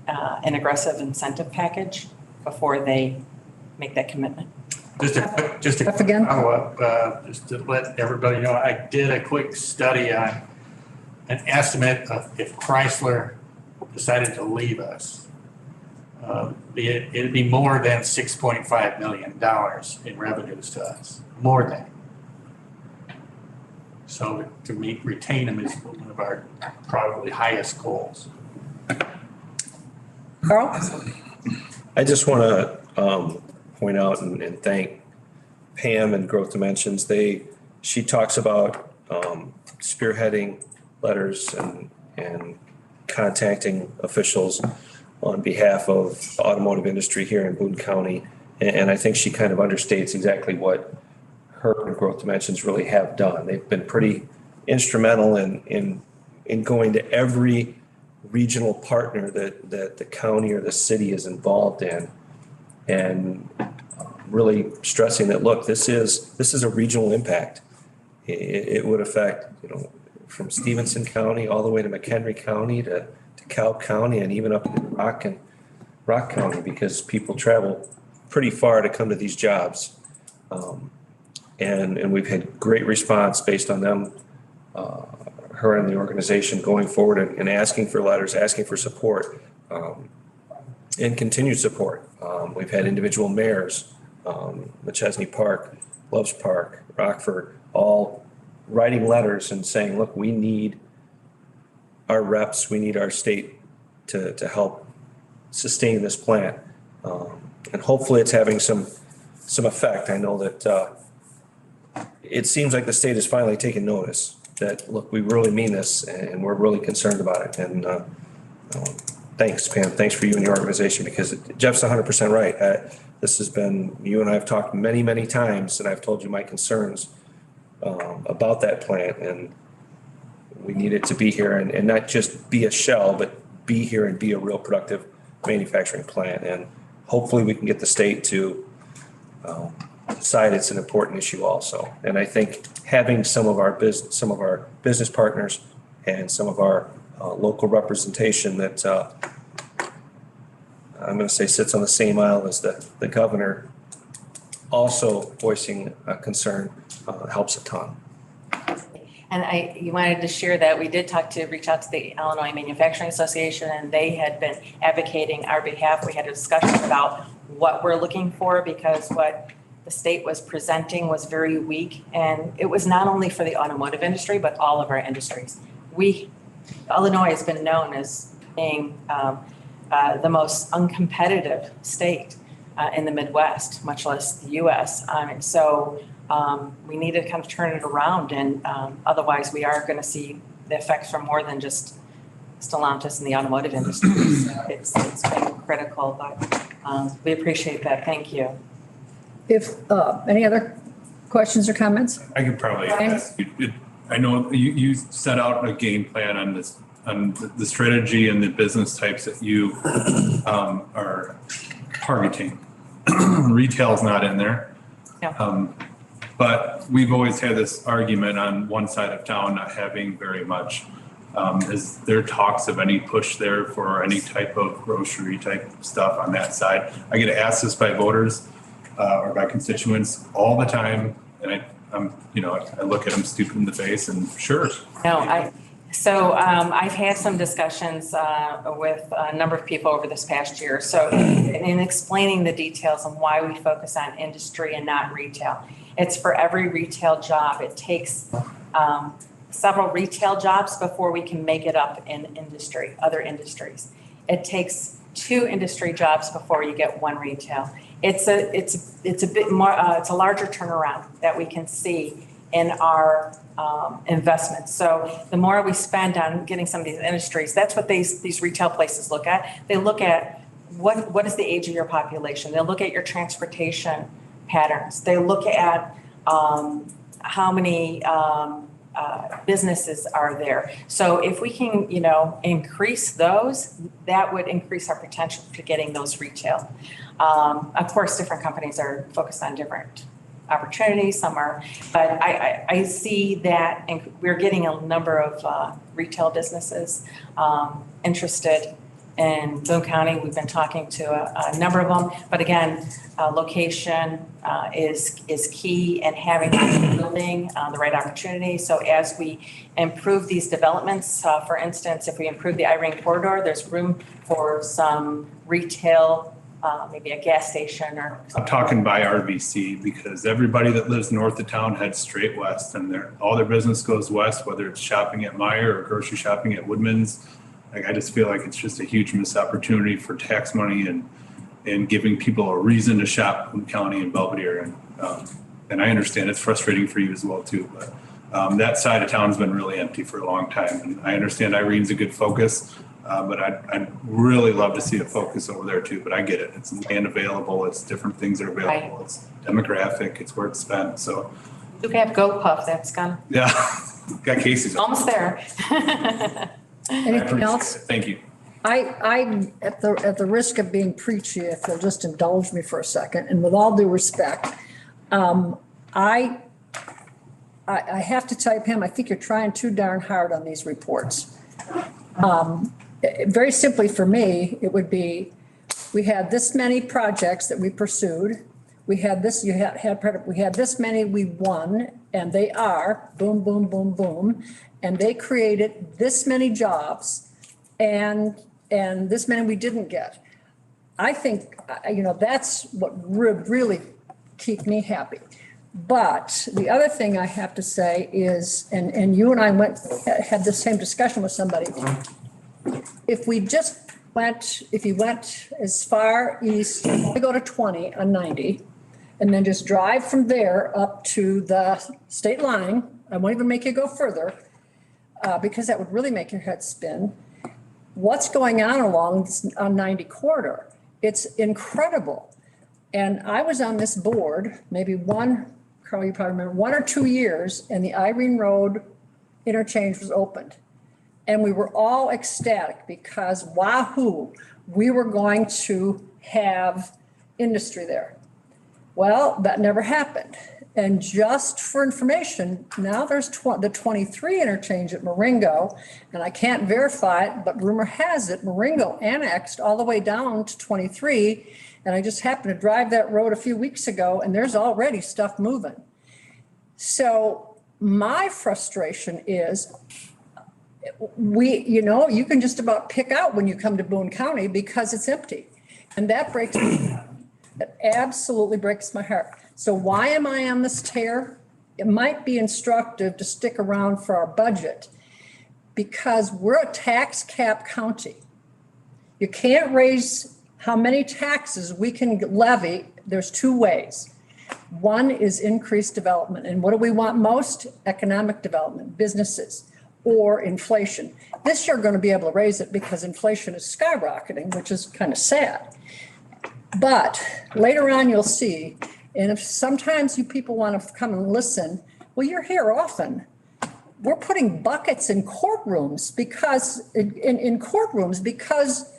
an aggressive incentive package before they make that commitment. Just a Again? follow-up, just to let everybody know, I did a quick study on an estimate of if Chrysler decided to leave us. It'd be more than $6.5 million in revenues to us, more than. So to retain them is one of our probably highest goals. Carl? I just want to point out and thank Pam and Growth Dimensions. She talks about spearheading letters and contacting officials on behalf of the automotive industry here in Boone County. And I think she kind of understates exactly what her and Growth Dimensions really have done. They've been pretty instrumental in going to every regional partner that the county or the city is involved in, and really stressing that, look, this is a regional impact. It would affect, from Stevenson County all the way to McHenry County to DeKalb County and even up to Rock County, because people travel pretty far to come to these jobs. And we've had great response based on them, her and the organization going forward and asking for letters, asking for support, and continued support. We've had individual mayors, McChesney Park, Loves Park, Rockford, all writing letters and saying, look, we need our reps, we need our state to help sustain this plant. And hopefully it's having some effect. I know that it seems like the state has finally taken notice that, look, we really mean this and we're really concerned about it. And thanks, Pam. Thanks for you and your organization, because Jeff's 100% right. This has been, you and I have talked many, many times, and I've told you my concerns about that plant, and we need it to be here and not just be a shell, but be here and be a real productive manufacturing plant. And hopefully we can get the state to decide it's an important issue also. And I think having some of our business partners and some of our local representation that I'm going to say sits on the same aisle as the governor, also voicing a concern, helps a ton. And you wanted to share that we did reach out to the Illinois Manufacturing Association, and they had been advocating our behalf. We had a discussion about what we're looking for, because what the state was presenting was very weak. And it was not only for the automotive industry, but all of our industries. Illinois has been known as being the most uncompetitive state in the Midwest, much less the US. So we need to kind of turn it around, and otherwise we are going to see the effects from more than just Stellantis in the automotive industry. So it's been critical, but we appreciate that. Thank you. If, any other questions or comments? I could probably Ryan? ask you, I know you set out a game plan on this on the strategy and the business types that you are targeting. Retail's not in there. Yeah. But we've always had this argument on one side of town not having very much. Is there talks of any push there for any type of grocery type stuff on that side? I get asked this by voters or by constituents all the time, and I'm, I look at them stupid in the face and sure. No, I've had some discussions with a number of people over this past year. So in explaining the details on why we focus on industry and not retail, it's for every retail job. It takes several retail jobs before we can make it up in industry, other industries. It takes 2 industry jobs before you get 1 retail. It's a bit more, it's a larger turnaround that we can see in our investments. So the more we spend on getting some of these industries, that's what these retail places look at. They look at what is the age of your population. They'll look at your transportation patterns. They look at how many businesses are there. So if we can, increase those, that would increase our potential for getting those retail. Of course, different companies are focused on different opportunities, some are, but I see that, and we're getting a number of retail businesses interested in Boone County. We've been talking to a number of them, but again, location is key, and having the building, the right opportunity. So as we improve these developments, for instance, if we improve the Irene corridor, there's room for some retail, maybe a gas station or. I'm talking by RVC because everybody that lives north of town heads straight west, and all their business goes west, whether it's shopping at Meijer or grocery shopping at Woodman's. Like, I just feel like it's just a huge missed opportunity for tax money and giving people a reason to shop Boone County and Belvedere. And I understand it's frustrating for you as well too, but that side of town's been really empty for a long time. And I understand Irene's a good focus, but I'd really love to see a focus over there too, but I get it. It's land available. It's different things are available. It's demographic. It's where it's spent. So. You can have Goat Puff, that's gone. Yeah, got Casey's. Almost there. Anything else? Thank you. I at the risk of being preachy, if you'll just indulge me for a second, and with all due respect, I have to tell you, Pam, I think you're trying too darn hard on these reports. Very simply for me, it would be, we had this many projects that we pursued. We had this, we had this many we won, and they are boom, boom, boom, boom. And they created this many jobs and this many we didn't get. I think, that's what would really keep me happy. But the other thing I have to say is, and you and I had the same discussion with somebody. If you went as far east, we go to 20 on 90, and then just drive from there up to the state line. I won't even make you go further, because that would really make your head spin. What's going on on 90 corridor? It's incredible. And I was on this board, maybe Carl, you probably remember, 1 or 2 years, and the Irene Road interchange was opened. And we were all ecstatic because, wahoo, we were going to have industry there. Well, that never happened. And just for information, now there's the 23 interchange at Marengo, and I can't verify it, but rumor has it Marengo annexed all the way down to 23. And I just happened to drive that road a few weeks ago, and there's already stuff moving. So my frustration is, you can just about pick out when you come to Boone County because it's empty. And that breaks me. That absolutely breaks my heart. So why am I on this tear? It might be instructive to stick around for our budget because we're a tax cap county. You can't raise how many taxes we can levy. There's 2 ways. One is increased development. And what do we want most? Economic development, businesses, or inflation. This year, we're going to be able to raise it because inflation is skyrocketing, which is kind of sad. But later on, you'll see, and if sometimes you people want to come and listen, well, you're here often. we're putting buckets in courtrooms because, in courtrooms because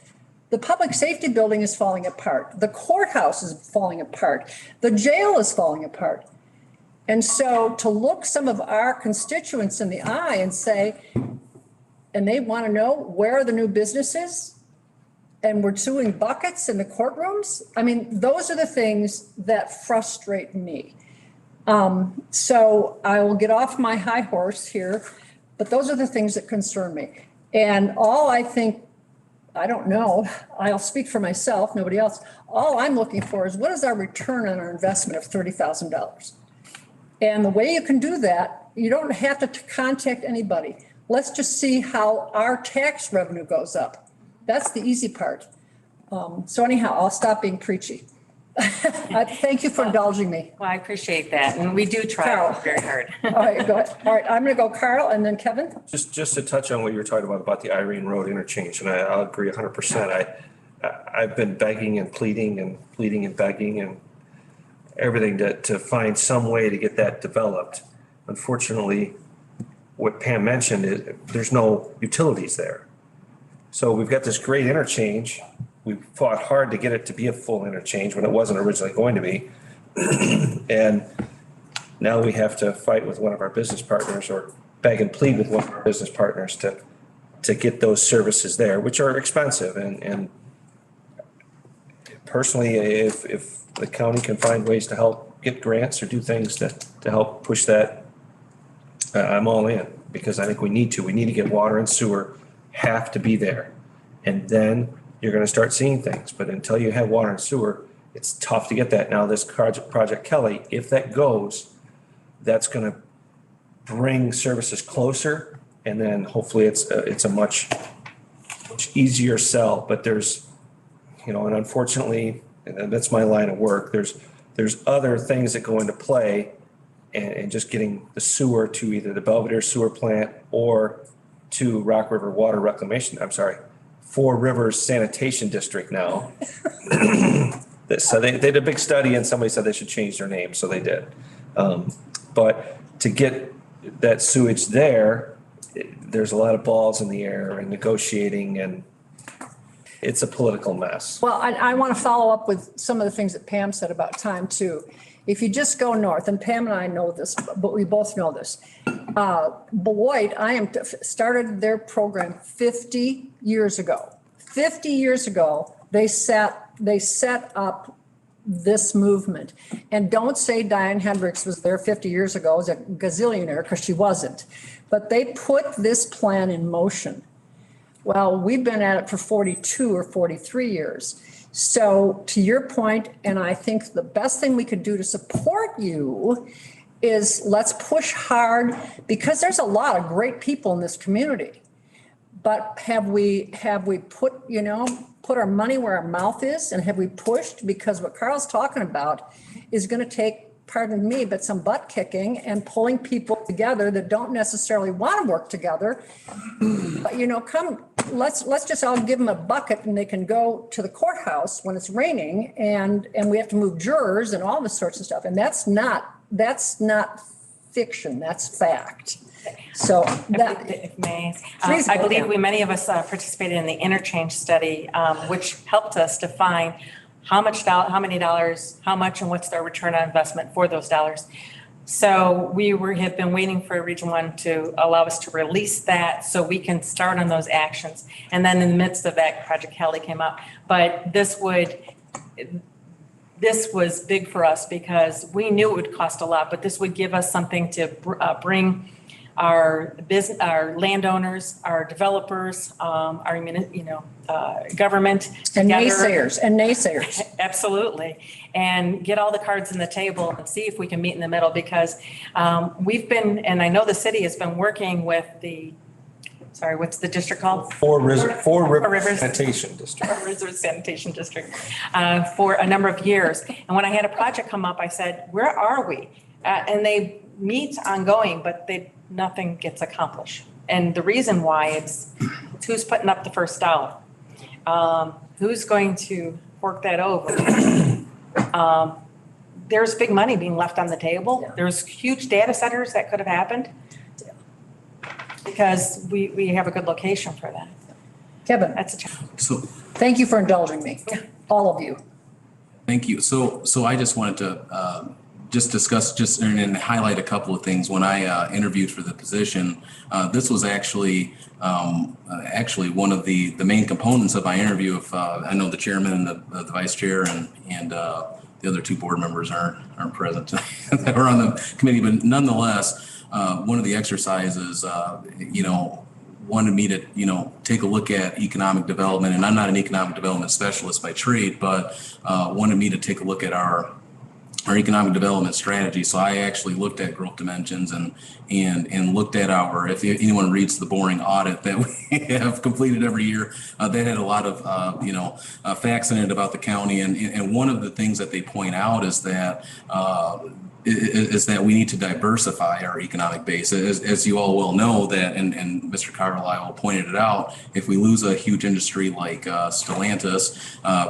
the public safety building is falling apart. The courthouse is falling apart. The jail is falling apart. And so to look some of our constituents in the eye and say, and they want to know where are the new businesses? And we're doing buckets in the courtrooms. I mean, those are the things that frustrate me. So I will get off my high horse here, but those are the things that concern me. And all I think, I don't know, I'll speak for myself, nobody else. All I'm looking for is what is our return on our investment of $30,000? And the way you can do that, you don't have to contact anybody. Let's just see how our tax revenue goes up. That's the easy part. So anyhow, I'll stop being preachy. Thank you for indulging me. Well, I appreciate that. And we do try Carol. very hard. All right, go ahead. All right, I'm going to go Carl and then Kevin. Just to touch on what you were talking about the Irene Road interchange, and I'll agree 100%. I've been begging and pleading and begging and everything to find some way to get that developed. Unfortunately, what Pam mentioned is there's no utilities there. So we've got this great interchange. We fought hard to get it to be a full interchange when it wasn't originally going to be. And now we have to fight with one of our business partners or beg and plead with one of our business partners to get those services there, which are expensive. And personally, if the county can find ways to help get grants or do things to help push that, I'm all in, because I think we need to. We need to get water and sewer have to be there. And then you're going to start seeing things. But until you have water and sewer, it's tough to get that. Now, this Project Kelly, if that goes, that's going to bring services closer. And then hopefully it's a much easier sell. But there's, and unfortunately, and that's my line of work, there's other things that go into play. And just getting the sewer to either the Belvedere sewer plant or to Rock River Water Reclamation, Four Rivers Sanitation District now. So they did a big study and somebody said they should change their name, so they did. But to get that sewage there, there's a lot of balls in the air and negotiating, and it's a political mess. Well, I want to follow up with some of the things that Pam said about time too. If you just go north, and Pam and I know this, but we both know this. Beloit, started their program 50 years ago. 50 years ago, they set up this movement. And don't say Diane Hendricks was there 50 years ago as a gazillionaire, because she wasn't. But they put this plan in motion. Well, we've been at it for 42 or 43 years. So to your point, and I think the best thing we could do to support you is let's push hard, because there's a lot of great people in this community. But have we put our money where our mouth is, and have we pushed? Because what Carl's talking about is going to take, pardon me, but some butt kicking and pulling people together that don't necessarily want to work together. But let's just all give them a bucket and they can go to the courthouse when it's raining, and we have to move jurors and all this sorts of stuff. And that's not fiction, that's fact. So that, If may, please I go believe down. many of us participated in the Interchange study, which helped us define how many dollars, how much, and what's their return on investment for those dollars. So we have been waiting for Region 1 to allow us to release that so we can start on those actions. And then in the midst of that, Project Kelly came up. But this was big for us because we knew it would cost a lot, but this would give us something to bring our business, our landowners, our developers, our government and together. naysayers. Absolutely. And get all the cards on the table and see if we can meet in the middle, because we've been, and I know the city has been working with what's the district called? Four Rivers Sanitation District. Four Rivers Sanitation District for a number of years. And when I had a project come up, I said, where are we? And they meet ongoing, but nothing gets accomplished. And the reason why it's who's putting up the first dollar? Who's going to fork that over? There's big money being left on the table. Yeah. There's huge data centers that could have happened. because we have a good location for that. Kevin, That's a challenge. So, thank you for indulging me, all of you. thank you. So I just wanted to just discuss and highlight a couple of things. When I interviewed for the position, this was actually one of the main components of my interview. If I know the chairman and the vice chair and the other two board members aren't present that were on the committee, but nonetheless, one of the exercises, wanted me to, take a look at economic development, and I'm not an economic development specialist by trade, but wanted me to take a look at our economic development strategy. So I actually looked at growth dimensions and looked at if anyone reads the boring audit that we have completed every year, that had a lot of, facts in it about the county. And one of the things that they point out is that we need to diversify our economic base. As you all well know that, and Mr. Carlisle pointed it out, if we lose a huge industry like Stellantis,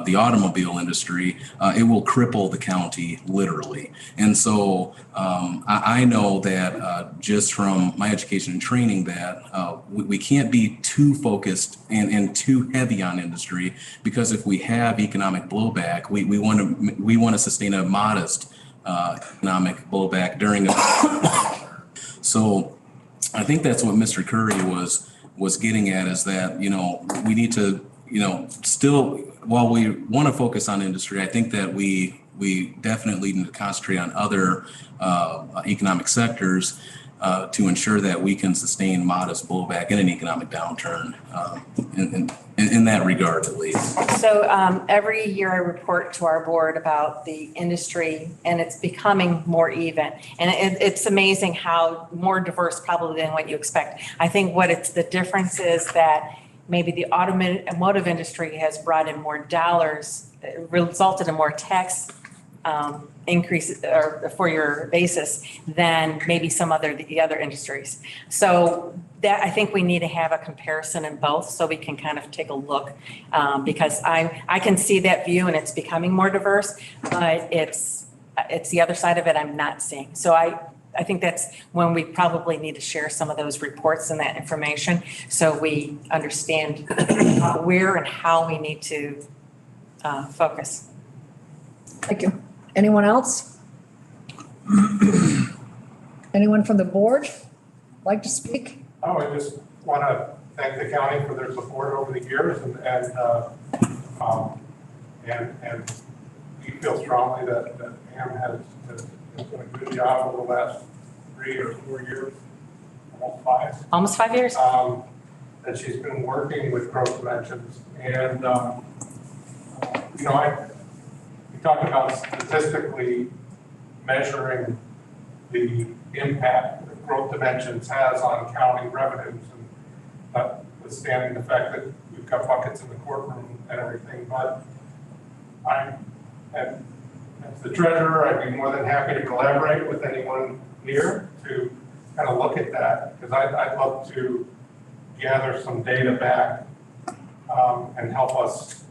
the automobile industry, it will cripple the county literally. And so I know that just from my education and training that we can't be too focused and too heavy on industry, because if we have economic blowback, we want to sustain a modest economic blowback during a so I think that's what Mr. Curry was getting at, is that we need to still, while we want to focus on industry, I think that we definitely need to concentrate on other economic sectors to ensure that we can sustain modest blowback in an economic downturn in that regard, at least. So every year I report to our board about the industry, and it's becoming more even. And it's amazing how more diverse probably than what you expect. I think the difference is that maybe the automotive industry has brought in more dollars, resulted in more tax increase or for your basis than maybe the other industries. So that, I think we need to have a comparison in both so we can kind of take a look, because I can see that view and it's becoming more diverse, but it's the other side of it I'm not seeing. So I think that's when we probably need to share some of those reports and that information so we understand where and how we need to focus. Thank you. Anyone else? Anyone from the board like to speak? Oh, I just want to thank the county for their support over the years, and we feel strongly that Pam has done a good job over the last 3 or 4 years, almost 5 years. That she's been working with growth dimensions, and we talked about statistically measuring the impact that growth dimensions has on county revenues, and notwithstanding the fact that we've got buckets in the courtroom and everything. But as the treasurer, I'd be more than happy to collaborate with anyone here to kind of look at that, because I'd love to gather some data back and help us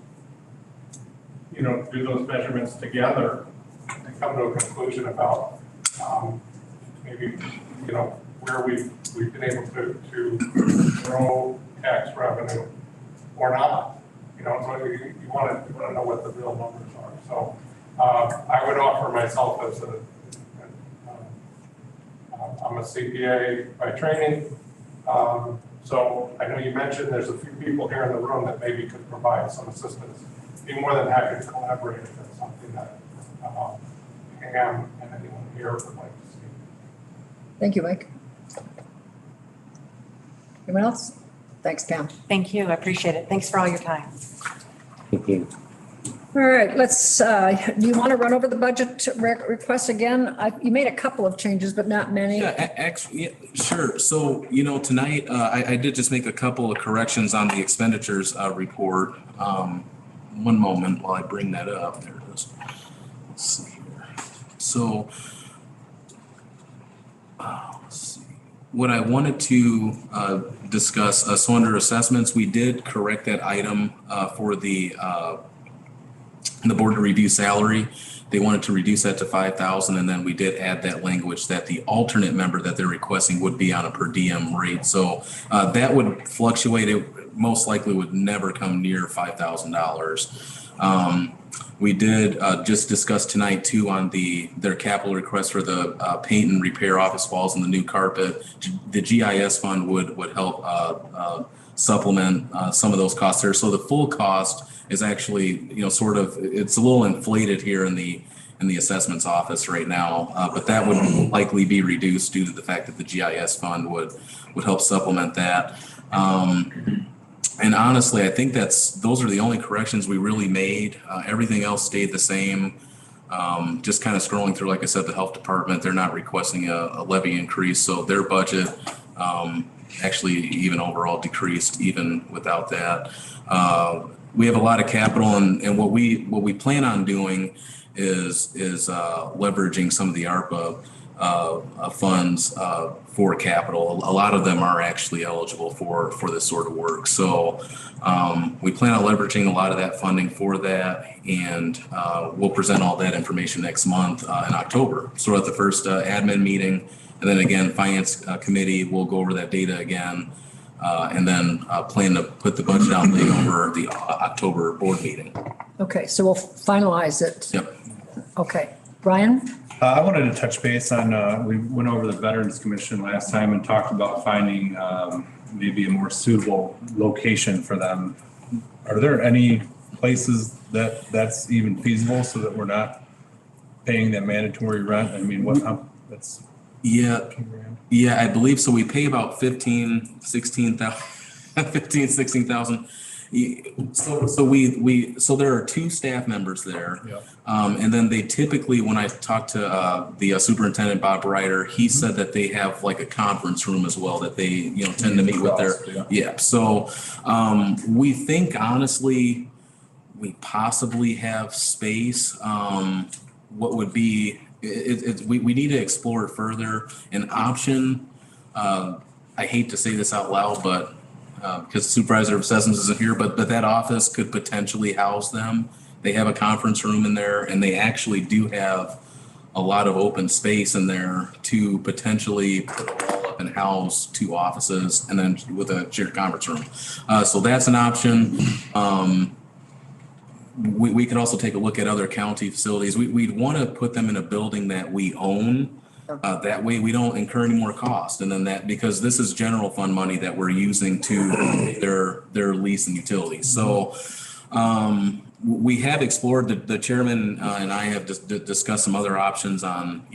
do those measurements together and come to a conclusion about maybe, where we've been able to grow tax revenue or not. So you want to know what the real numbers are. So I would offer myself as I'm a CPA by training. So I know you mentioned there's a few people here in the room that maybe could provide some assistance. Be more than happy to collaborate if that's something that Pam and anyone here would like to see. Thank you, Mike. Anyone else? Thanks, Pam. Thank you. I appreciate it. Thanks for all your time. Thank you. All right, let's, do you want to run over the budget requests again? You made a couple of changes, but not many. Yeah, actually, yeah, sure. So, tonight, I did just make a couple of corrections on the expenditures report. One moment while I bring that up. There it is. Let's see here. So, let's see. What I wanted to discuss, so under assessments, we did correct that item for the the board to review salary. They wanted to reduce that to 5,000, and then we did add that language that the alternate member that they're requesting would be on a per diem rate. So that would fluctuate. It most likely would never come near $5,000. We did just discuss tonight too on their capital request for the paint and repair office walls and the new carpet. The GIS fund would help supplement some of those costs there. So the full cost is actually, sort of, it's a little inflated here in the assessments office right now, but that would likely be reduced due to the fact that the GIS fund would help supplement that. And honestly, I think those are the only corrections we really made. Everything else stayed the same. Just kind of scrolling through, like I said, the health department, they're not requesting a levy increase, so their budget actually even overall decreased even without that. We have a lot of capital, and what we plan on doing is leveraging some of the ARPA funds for capital. A lot of them are actually eligible for this sort of work. So we plan on leveraging a lot of that funding for that, and we'll present all that information next month in October. So at the first admin meeting, and then again, finance committee will go over that data again, and then plan to put the budget out over the October board meeting. Okay, so we'll finalize it. Yep. Okay, Brian? I wanted to touch base on, we went over the Veterans Commission last time and talked about finding maybe a more suitable location for them. Are there any places that's even feasible so that we're not paying that mandatory rent? I mean, that's. Yeah, I believe so. We pay about 16,000. So there are two staff members there. Yep. And then they typically, when I talked to the superintendent, Bob Ryder, he said that they have like a conference room as well that they, tend to meet with their, So we think honestly, we possibly have space. What would be, we need to explore further. An option, I hate to say this out loud, but because Supervisor of Assessments isn't here, but that office could potentially house them. They have a conference room in there, and they actually do have a lot of open space in there to potentially put a wall up and house two offices, and then with a shared conference room. So that's an option. We could also take a look at other county facilities. We'd want to put them in a building that we own. That way we don't incur any more cost. And then because this is general fund money that we're using to pay their lease and utilities. So we have explored, the chairman and I have discussed some other options on,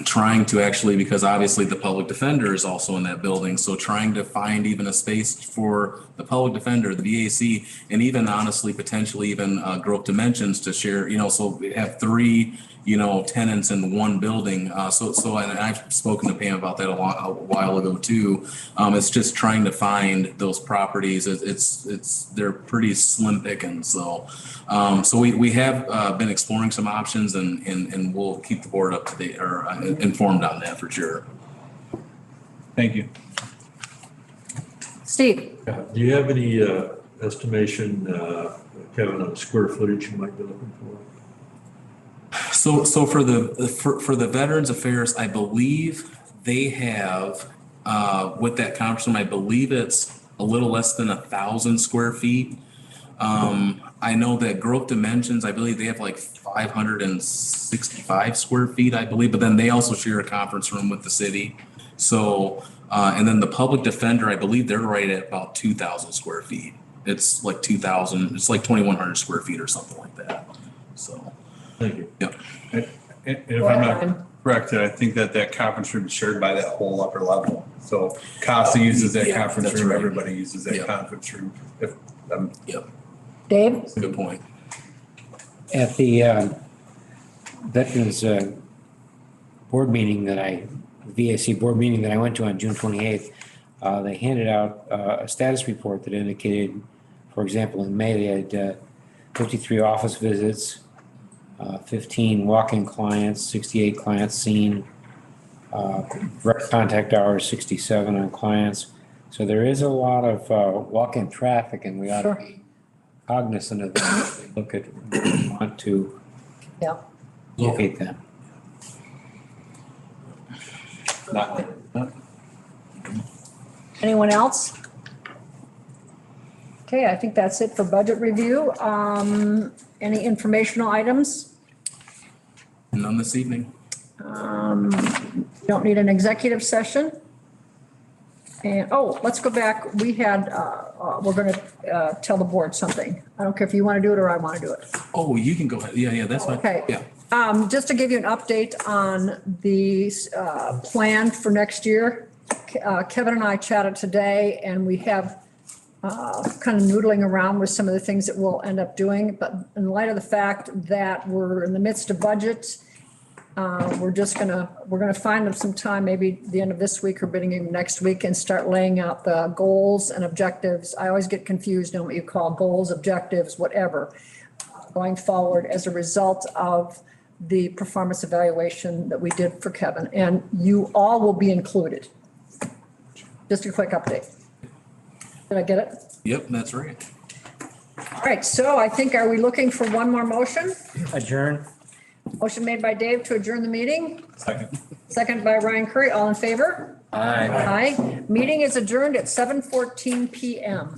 trying to actually, because obviously the public defender is also in that building. So trying to find even a space for the public defender, the VAC, and even honestly, potentially even Growth Dimensions to share, so we have three, tenants in one building. So and I've spoken to Pam about that a while ago too. It's just trying to find those properties. They're pretty slim pickings. So we have been exploring some options, and we'll keep the board up to date or informed on that for sure. Thank you. Steve? Do you have any estimation, Kevin, on square footage you might be looking for? So for the Veterans Affairs, I believe they have with that conference room, I believe it's a little less than 1,000 square feet. I know that Growth Dimensions, I believe they have like 565 square feet, I believe, but then they also share a conference room with the city. So and then the public defender, I believe they're right at about 2,000 square feet. It's like 2,000, it's like 2,100 square feet or something like that. So. Thank you. Yep. If I'm not correct, I think that conference room is shared by that whole upper level. So CASA uses that conference room, right. Everybody uses that conference room. Dave? That's a good point. At the Veterans board meeting VAC board meeting that I went to on June 28th, they handed out a status report that indicated, for example, in May, they had 53 office visits, 15 walk-in clients, 68 clients seen, direct contact hours, 67 on clients. So there is a lot of walk-in traffic, and we ought to be cognizant of that. Look at, want to Yeah. locate them. Anyone else? Okay, I think that's it for budget review. Any informational items? None this evening. Don't need an executive session. And, oh, let's go back. We had, we're gonna tell the board something. I don't care if you want to do it or I want to do it. Oh, you can go ahead. Yeah, that's fine. Okay. Yeah. Just to give you an update on the plan for next year. Kevin and I chatted today and we have kind of noodling around with some of the things that we'll end up doing. But in light of the fact that we're in the midst of budget, we're gonna find some time, maybe the end of this week or beginning of next week, and start laying out the goals and objectives. I always get confused on what you call goals, objectives, whatever, going forward as a result of the performance evaluation that we did for Kevin. And you all will be included. Just a quick update. Did I get it? Yep, that's right. All right, so I think, are we looking for one more motion? Adjourn? Motion made by Dave to adjourn the meeting. Second. Second by Ryan Curry. All in favor? Aye. Aye. Meeting is adjourned at 7:14 PM.